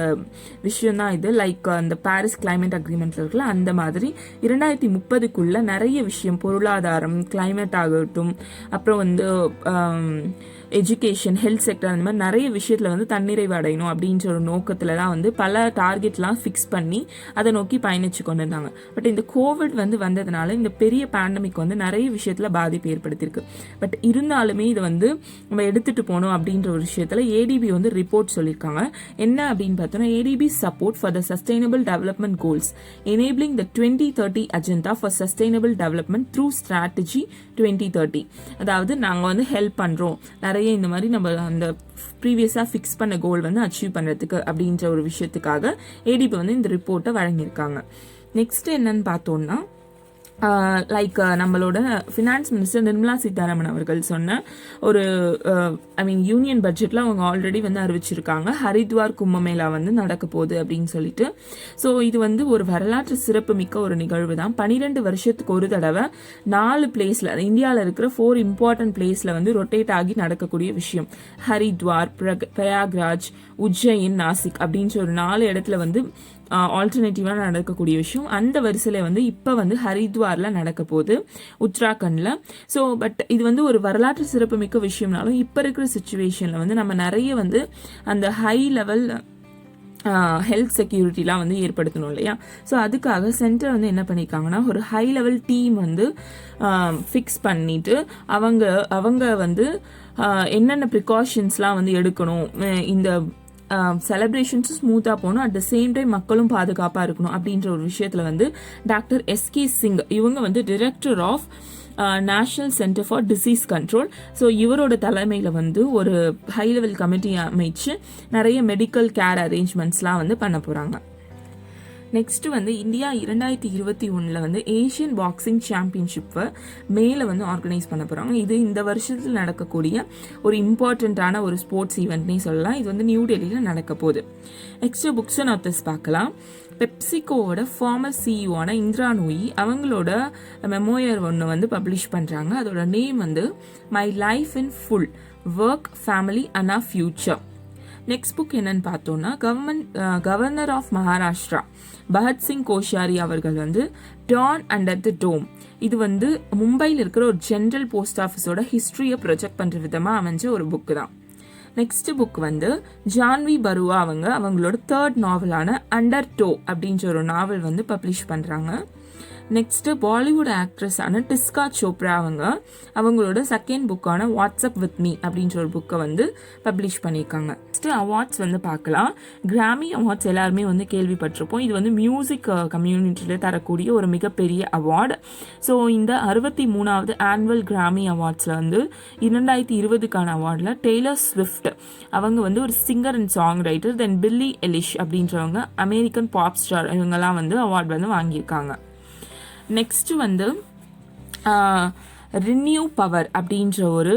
விஷயம் தான் இது. லைக் அந்த பாரிஸ் கிளைமேட் அக்ரிமெண்ட்ல இருக்குல்ல, அந்த மாதிரி 2030க்குள்ள நிறைய விஷயம், பொருளாதாரம், கிளைமேட் ஆகட்டும், அப்புறம் வந்து எஜுகேஷன், ஹெல்த் செக்டர், அந்த மாதிரி நிறைய விஷயத்தில் வந்து தன்னிறைவு அடையணும் அப்படின்ற ஒரு நோக்கத்தில் தான் வந்து பல டார்கெட்லாம் ஃபிக்ஸ் பண்ணி அதை நோக்கி பயணிச்சு கொண்டு இருந்தாங்க. பட் இந்த கோவிட் வந்து வந்ததுனால இந்த பெரிய பேண்டமிக் வந்து நிறைய விஷயத்தில் பாதிப்பு ஏற்படுத்தியிருக்கு. பட் இருந்தாலுமே இதை வந்து நம்ம எடுத்துகிட்டு போகணும் அப்படின்ற ஒரு விஷயத்தில் ஏடிபி வந்து ரிப்போர்ட் சொல்லியிருக்காங்க. என்ன அப்படின்னு பார்த்தோன்னா, ATP support for the sustainable development goals enabling the 2030 agenda for sustainable development through strategy 2030. அதாவது நாங்கள் வந்து ஹெல்ப் பண்ணுறோம் நிறைய இந்த மாதிரி நம்ம அந்த ப்ரீவியஸாக ஃபிக்ஸ் பண்ண கோல் வந்து அச்சீவ் பண்ணுறதுக்கு அப்படின்ற ஒரு விஷயத்துக்காக ஏடிபி வந்து இந்த ரிப்போர்ட்டை வழங்கியிருக்காங்க. நெக்ஸ்ட் என்னன்னு பார்த்தோம்னா, லைக் நம்மளோட ஃபினான்ஸ் மினிஸ்டர் நிர்மலா சீதாராமன் அவர்கள் சொன்ன ஒரு யூனியன் பட்ஜெட்டில் அவங்க ஆல்ரெடி வந்து அறிவிச்சிருக்காங்க, ஹரித்வார் கும்பமேளா வந்து நடக்க போகுது அப்படின்னு சொல்லிட்டு. ஸோ இது வந்து ஒரு வரலாற்று சிறப்பு மிக்க ஒரு நிகழ்வு தான். 12 வருஷத்துக்கு ஒரு தடவை 4 பிளேஸில், இந்தியாவில் இருக்கிற 4 இம்பார்ட்டன்ட் பிளேஸில் வந்து ரொட்டேட் ஆகி நடக்கக்கூடிய விஷயம். ஹரித்வார், பிரயாக்ராஜ், உஜ்ஜைன், நாசிக் அப்படின்ற ஒரு 4 இடத்துல வந்து ஆல்டர்னேட்டிவாக நடக்கக்கூடிய விஷயம். அந்த வரிசையில் வந்து இப்போ வந்து ஹரித்வாரில் நடக்க போகுது, உத்தராகண்டில். ஸோ பட் இது வந்து ஒரு வரலாற்று சிறப்பு மிக்க விஷயம்னாலும் இப்போ இருக்கிற சுச்சுவேஷனில் வந்து நம்ம நிறைய வந்து அந்த ஹை லெவல் ஹெல்த் செக்யூரிட்டிலாம் வந்து ஏற்படுத்தணும் இல்லையா. ஸோ அதுக்காக சென்டர் வந்து என்ன பண்ணியிருக்காங்கன்னா, ஒரு ஹை லெவல் டீம் வந்து ஃபிக்ஸ் பண்ணிட்டு அவங்க வந்து என்னென்ன ப்ரிகாஷன்ஸ்லாம் வந்து எடுக்கணும், இந்த செலிப்ரேஷன்ஸும் ஸ்மூத்தாக போகணும், அட் த சேம் டைம் மக்களும் பாதுகாப்பாக இருக்கணும் அப்படின்ற ஒரு விஷயத்தில் வந்து டாக்டர் எஸ்கே சிங் இவங்க வந்து director of national centre for disease control. So இவரோட தலைமையில் வந்து ஒரு ஹை லெவல் கமிட்டி அமைச்சு நிறைய மெடிக்கல் கேர் அரேஞ்ச்மெண்ட்ஸ்லாம் வந்து பண்ண போகிறாங்க. நெக்ஸ்ட் வந்து இந்தியா 2021 வந்து ஏஷியன் பாக்ஸிங் சாம்பியன்ஷிப்பை மேலே வந்து ஆர்கனைஸ் பண்ண போகிறாங்க. இது இந்த வருஷத்தில் நடக்கக்கூடிய ஒரு இம்பார்ட்டண்ட்டான ஒரு ஸ்போர்ட்ஸ் ஈவெண்ட்னே சொல்லலாம். இது வந்து நியூ டெல்லியில் நடக்க போகுது. நெக்ஸ்ட் புக்ஸ் அண்ட் ஆத்தர்ஸ் பார்க்கலாம். பெப்சிகோவோட ஃபார்மர் சிஇஓவான இந்திரா நூயி அவங்களோட மெமோயர் ஒன்று வந்து பப்ளிஷ் பண்ணுறாங்க. அதோட நேம் வந்து my life in full, work, family and a future. Next book என்னன்னு பார்த்தோம்னா, கவர்னர் ஆஃப் மகாராஷ்டிரா பகத்சிங் கோஷியாரி அவர்கள் வந்து டான் அண்டர் தி டோம், இது வந்து மும்பையில் இருக்கிற ஒரு ஜென்ரல் போஸ்ட் ஆஃபீஸோட ஹிஸ்ட்ரியை ப்ரொஜெக்ட் பண்ணுற விதமாக அமைஞ்ச ஒரு புக்கு தான். நெக்ஸ்ட் புக் வந்து ஜான்வி பருவா அவங்களோட 3rd நாவலான அண்டர் டோ அப்படின்ற ஒரு நாவல் வந்து பப்ளிஷ் பண்ணுறாங்க. நெக்ஸ்ட் பாலிவுட் ஆக்ட்ரஸான டிஸ்கா சோப்ரா அவங்களோட 2nd புக்கான வாட்ஸ்அப் வித் மீ அப்படின்ற ஒரு புக்கை வந்து பப்ளிஷ் பண்ணியிருக்காங்க. நெக்ஸ்ட் அவார்ட்ஸ் வந்து பார்க்கலாம். கிராமி அவார்ட்ஸ் எல்லாருமே வந்து கேள்விப்பட்டிருப்போம். இது வந்து மியூசிக் கம்யூனிட்டியில் தரக்கூடிய ஒரு மிகப்பெரிய அவார்டு. ஸோ இந்த 63வது ஆனுவல் கிராமி அவார்ட்ஸில் வந்து 2020க்கான அவார்டில் டெய்லர் ஸ்விஃப்ட் அவங்க வந்து ஒரு சிங்கர் அண்ட் சாங் ரைட்டர், தென் பில்லி எலிஷ் அப்படின்றவங்க அமெரிக்கன் பாப் ஸ்டார், இவங்கெல்லாம் வந்து அவார்டு வந்து வாங்கியிருக்காங்க. நெக்ஸ்ட் வந்து ரினியூ பவர் அப்படின்ற ஒரு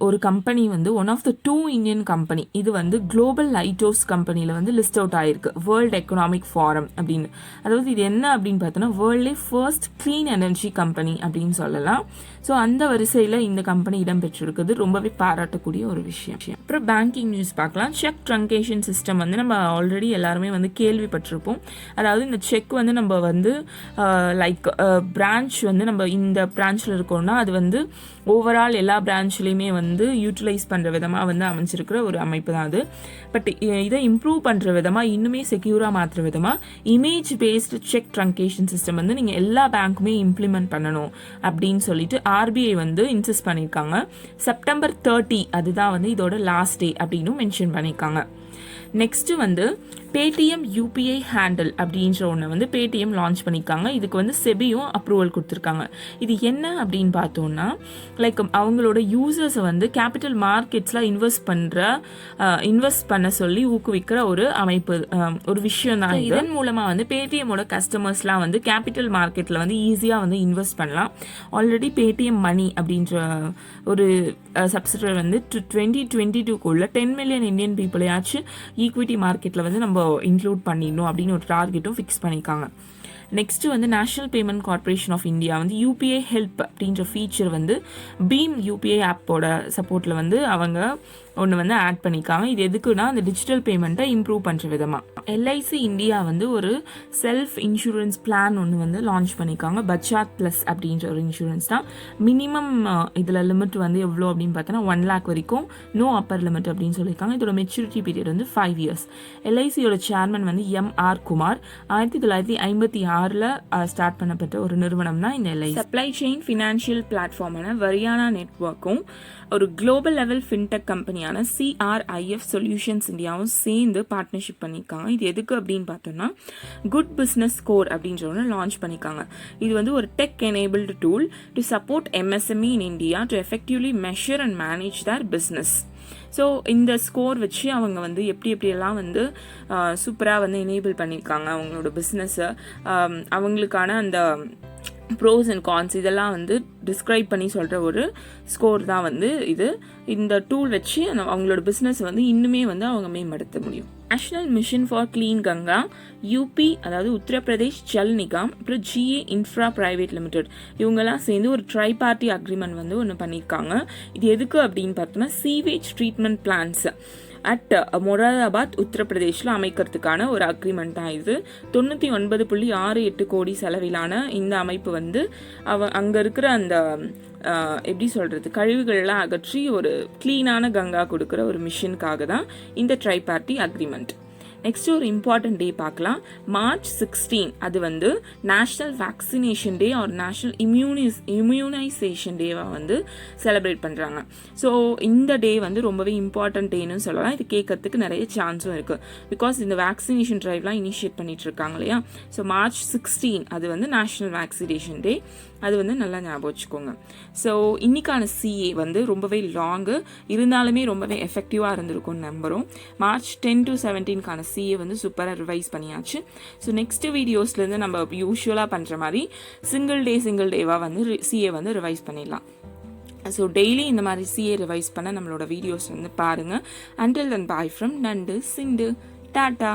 ஒரு கம்பெனி வந்து one of the 2 Indian company, இது வந்து குளோபல் லைட்டோஸ் கம்பெனியில் வந்து லிஸ்ட் அவுட் ஆயிருக்கு, வேர்ல்டு எக்கனாமிக் ஃபாரம் அப்படின்னு. அதாவது இது என்ன அப்படின்னு பார்த்தோன்னா வேர்ல்ட்லே ஃபர்ஸ்ட் க்ளீன் எனர்ஜி கம்பெனி அப்படின்னு சொல்லலாம். ஸோ அந்த வரிசையில் இந்த கம்பெனி இடம்பெற்றிருக்குது, ரொம்பவே பாராட்டக்கூடிய ஒரு விஷயம். அப்புறம் பேங்கிங் நியூஸ் பார்க்கலாம். செக் ட்ரங்கேஷன் சிஸ்டம் வந்து நம்ம ஆல்ரெடி எல்லாருமே வந்து கேள்விப்பட்டிருப்போம். அதாவது இந்த செக் வந்து நம்ம வந்து லைக் பிரான்ச் வந்து நம்ம இந்த பிரான்ச்சில் இருக்கோம்னா அது வந்து ஓவரால் எல்லா பிரான்ச்லேயுமே வந்து யூட்டிலைஸ் பண்ணுற விதமாக வந்து அமைச்சிருக்கிற ஒரு அமைப்பு தான் அது. பட் இதை இம்ப்ரூவ் பண்ணுற விதமாக, இன்னுமே செக்யூராக மாற்றுற விதமாக image based check truncation system வந்து நீங்கள் எல்லா பேங்க்குமே இம்ப்ளிமெண்ட் பண்ணணும் அப்படின்னு சொல்லிட்டு ஆர்பிஐ வந்து இன்சிஸ்ட் பண்ணியிருக்காங்க. செப்டம்பர் 30 அதுதான் வந்து இதோட லாஸ்ட் டே அப்படின்னு மென்ஷன் பண்ணியிருக்காங்க. நெக்ஸ்ட்டு வந்து பேடிஎம் யூபிஐ ஹேண்டில் அப்படின்ற ஒன்று வந்து பேடிஎம் லான்ச் பண்ணியிருக்காங்க. இதுக்கு வந்து செபியும் அப்ரூவல் கொடுத்துருக்காங்க. இது என்ன அப்படின்னு பார்த்தோன்னா லைக் அவங்களோட யூசர்ஸை வந்து கேபிட்டல் மார்க்கெட்ஸில் இன்வெஸ்ட் பண்ண சொல்லி ஊக்குவிக்கிற ஒரு அமைப்பு, ஒரு விஷயம் தான். இதன் மூலமாக வந்து பேடிஎம்மோட கஸ்டமர்ஸ்லாம் வந்து கேபிட்டல் மார்க்கெட்டில் வந்து ஈஸியாக வந்து இன்வெஸ்ட் பண்ணலாம். ஆல்ரெடி பேடிஎம் மணி அப்படின்ற ஒரு சப்சிடரி வந்து 2022 10 மில்லியன் இந்தியன் பீப்புளையாச்சும் ஈக்விட்டி மார்க்கெட்டில் வந்து நம்ம இன்க்ளூட் பண்ணிடணும் அப்படின்னு ஒரு டார்கெட்டும் ஃபிக்ஸ் பண்ணியிருக்காங்க. நெக்ஸ்ட்டு வந்து national payment corporation of India வந்து யூபிஐ ஹெல்ப் அப்படின்ற ஃபீச்சர் வந்து பீம் யூபிஐ ஆப்போட சப்போர்ட்டில் வந்து அவங்க ஒன்று வந்து ஆட் பண்ணியிருக்காங்க. இது எதுக்குன்னா அந்த டிஜிட்டல் பேமெண்ட்டை இம்ப்ரூவ் பண்ணுற விதமாக. எல்ஐசி இந்தியா வந்து ஒரு செல்ஃப் இன்சூரன்ஸ் பிளான் ஒன்று வந்து லான்ச் பண்ணியிருக்காங்க. பஜாஜ் ப்ளஸ் அப்படின்ற ஒரு இன்சூரன்ஸ் தான். மினிமம் இதில் லிமிட் வந்து எவ்வளோ அப்படின்னு பார்த்தோன்னா 1 lakh வரைக்கும், நோ அப்பர் லிமிட் அப்படின்னு சொல்லியிருக்காங்க. இதோட மெச்சூரிட்டி பீரியட் வந்து 5 years. எல்ஐசியோட சேர்மன் வந்து MR குமார் 1956 ஸ்டார்ட் பண்ணப்பட்ட ஒரு நிறுவனம் தான் இந்த எல்ஐசி. சப்ளை செயின் ஃபினான்ஷியல் பிளாட்ஃபார்மான வரியானா நெட்வொர்க்கும் ஒரு குளோபல் லெவல் ஃபின்டெக் கம்பெனியான CRIF சொல்யூஷன்ஸ் இந்தியாவும் சேர்ந்து பார்ட்னர்ஷிப் பண்ணியிருக்காங்க. இது எதுக்கு அப்படின்னு பார்த்தோம்னா குட் பிஸ்னஸ் ஸ்கோர் அப்படின்ற ஒன்று லான்ச் பண்ணியிருக்காங்க. இது வந்து ஒரு tech enabled tool to support MSME in India to effectively measure and manage their business. So இந்த ஸ்கோர் வச்சு அவங்க வந்து எப்படியெல்லாம் வந்து சூப்பராக வந்து எனேபிள் பண்ணியிருக்காங்க அவங்களோட பிஸ்னஸை, அவங்களுக்கான அந்த ப்ரோஸ் அண்ட் கான்ஸ் இதெல்லாம் வந்து டிஸ்கிரைப் பண்ணி சொல்கிற ஒரு ஸ்கோர் தான் வந்து இது. இந்த டூல் வச்சு அவங்களோட பிஸ்னஸ் வந்து இன்னுமே வந்து அவங்க மேம்படுத்த முடியும். National mission for clean Ganga, UP அதாவது உத்தரப்பிரதேஷ் ஜல் நிகாம், அப்புறம் GA இன்ஃப்ரா பிரைவேட் லிமிடெட் இவங்கெல்லாம் சேர்ந்து ஒரு ட்ரை பார்ட்டி அக்ரிமெண்ட் வந்து ஒன்று பண்ணியிருக்காங்க. இது எதுக்கு அப்படின்னு பார்த்தோன்னா sewage treatment plans at Moradabad உத்தரப்பிரதேஷில் அமைக்கிறதுக்கான ஒரு அக்ரிமெண்ட் தான் இது. 99.68 கோடி செலவிலான இந்த அமைப்பு வந்து அங்கே இருக்கிற அந்த எப்படி சொல்கிறது கழிவுகள்லாம் அகற்றி ஒரு க்ளீனான கங்கா கொடுக்குற ஒரு மிஷனுக்காக தான் இந்த ட்ரை பார்ட்டி அக்ரிமெண்ட். நெக்ஸ்ட் ஒரு இம்பார்ட்டன்ட் டே பார்க்கலாம். March 16 அது வந்து national vaccination day or national immunisation டேவாக வந்து செலிப்ரேட் பண்ணுறாங்க. ஸோ இந்த டே வந்து ரொம்பவே இம்பார்ட்டன்ட் டேன்னு சொல்லலாம். இது கேட்கறதுக்கு நிறைய சான்ஸும் இருக்குது. பிகாஸ் இந்த வேக்சினேஷன் ட்ரைவ்லாம் இனிஷியேட் பண்ணிட்டு இருக்காங்க இல்லையா. ஸோ March 16 அது வந்து நேஷ்னல் வேக்சினேஷன் டே. அது வந்து நல்லா ஞாபகம் வச்சுக்கோங்க. ஸோ இன்னைக்கான CA வந்து ரொம்பவே லாங்கு இருந்தாலுமே ரொம்பவே எஃபெக்டிவாக இருந்திருக்கும்னு நம்புகிறோம். March 10 to 17 CA வந்து சூப்பராக ரிவைஸ் பண்ணியாச்சு. ஸோ நெக்ஸ்ட் வீடியோஸ்லேருந்து நம்ம யூஸ்வலாக பண்ணுற மாதிரி சிங்கிள் டேவாக வந்து CA வந்து ரிவைஸ் பண்ணிடலாம். ஸோ டெய்லி இந்த மாதிரி CA ரிவைஸ் பண்ண நம்மளோட வீடியோஸ் வந்து பாருங்கள். அண்டில் தென் பாய் ஃப்ரம் நண்டு சிண்டு டாட்டா.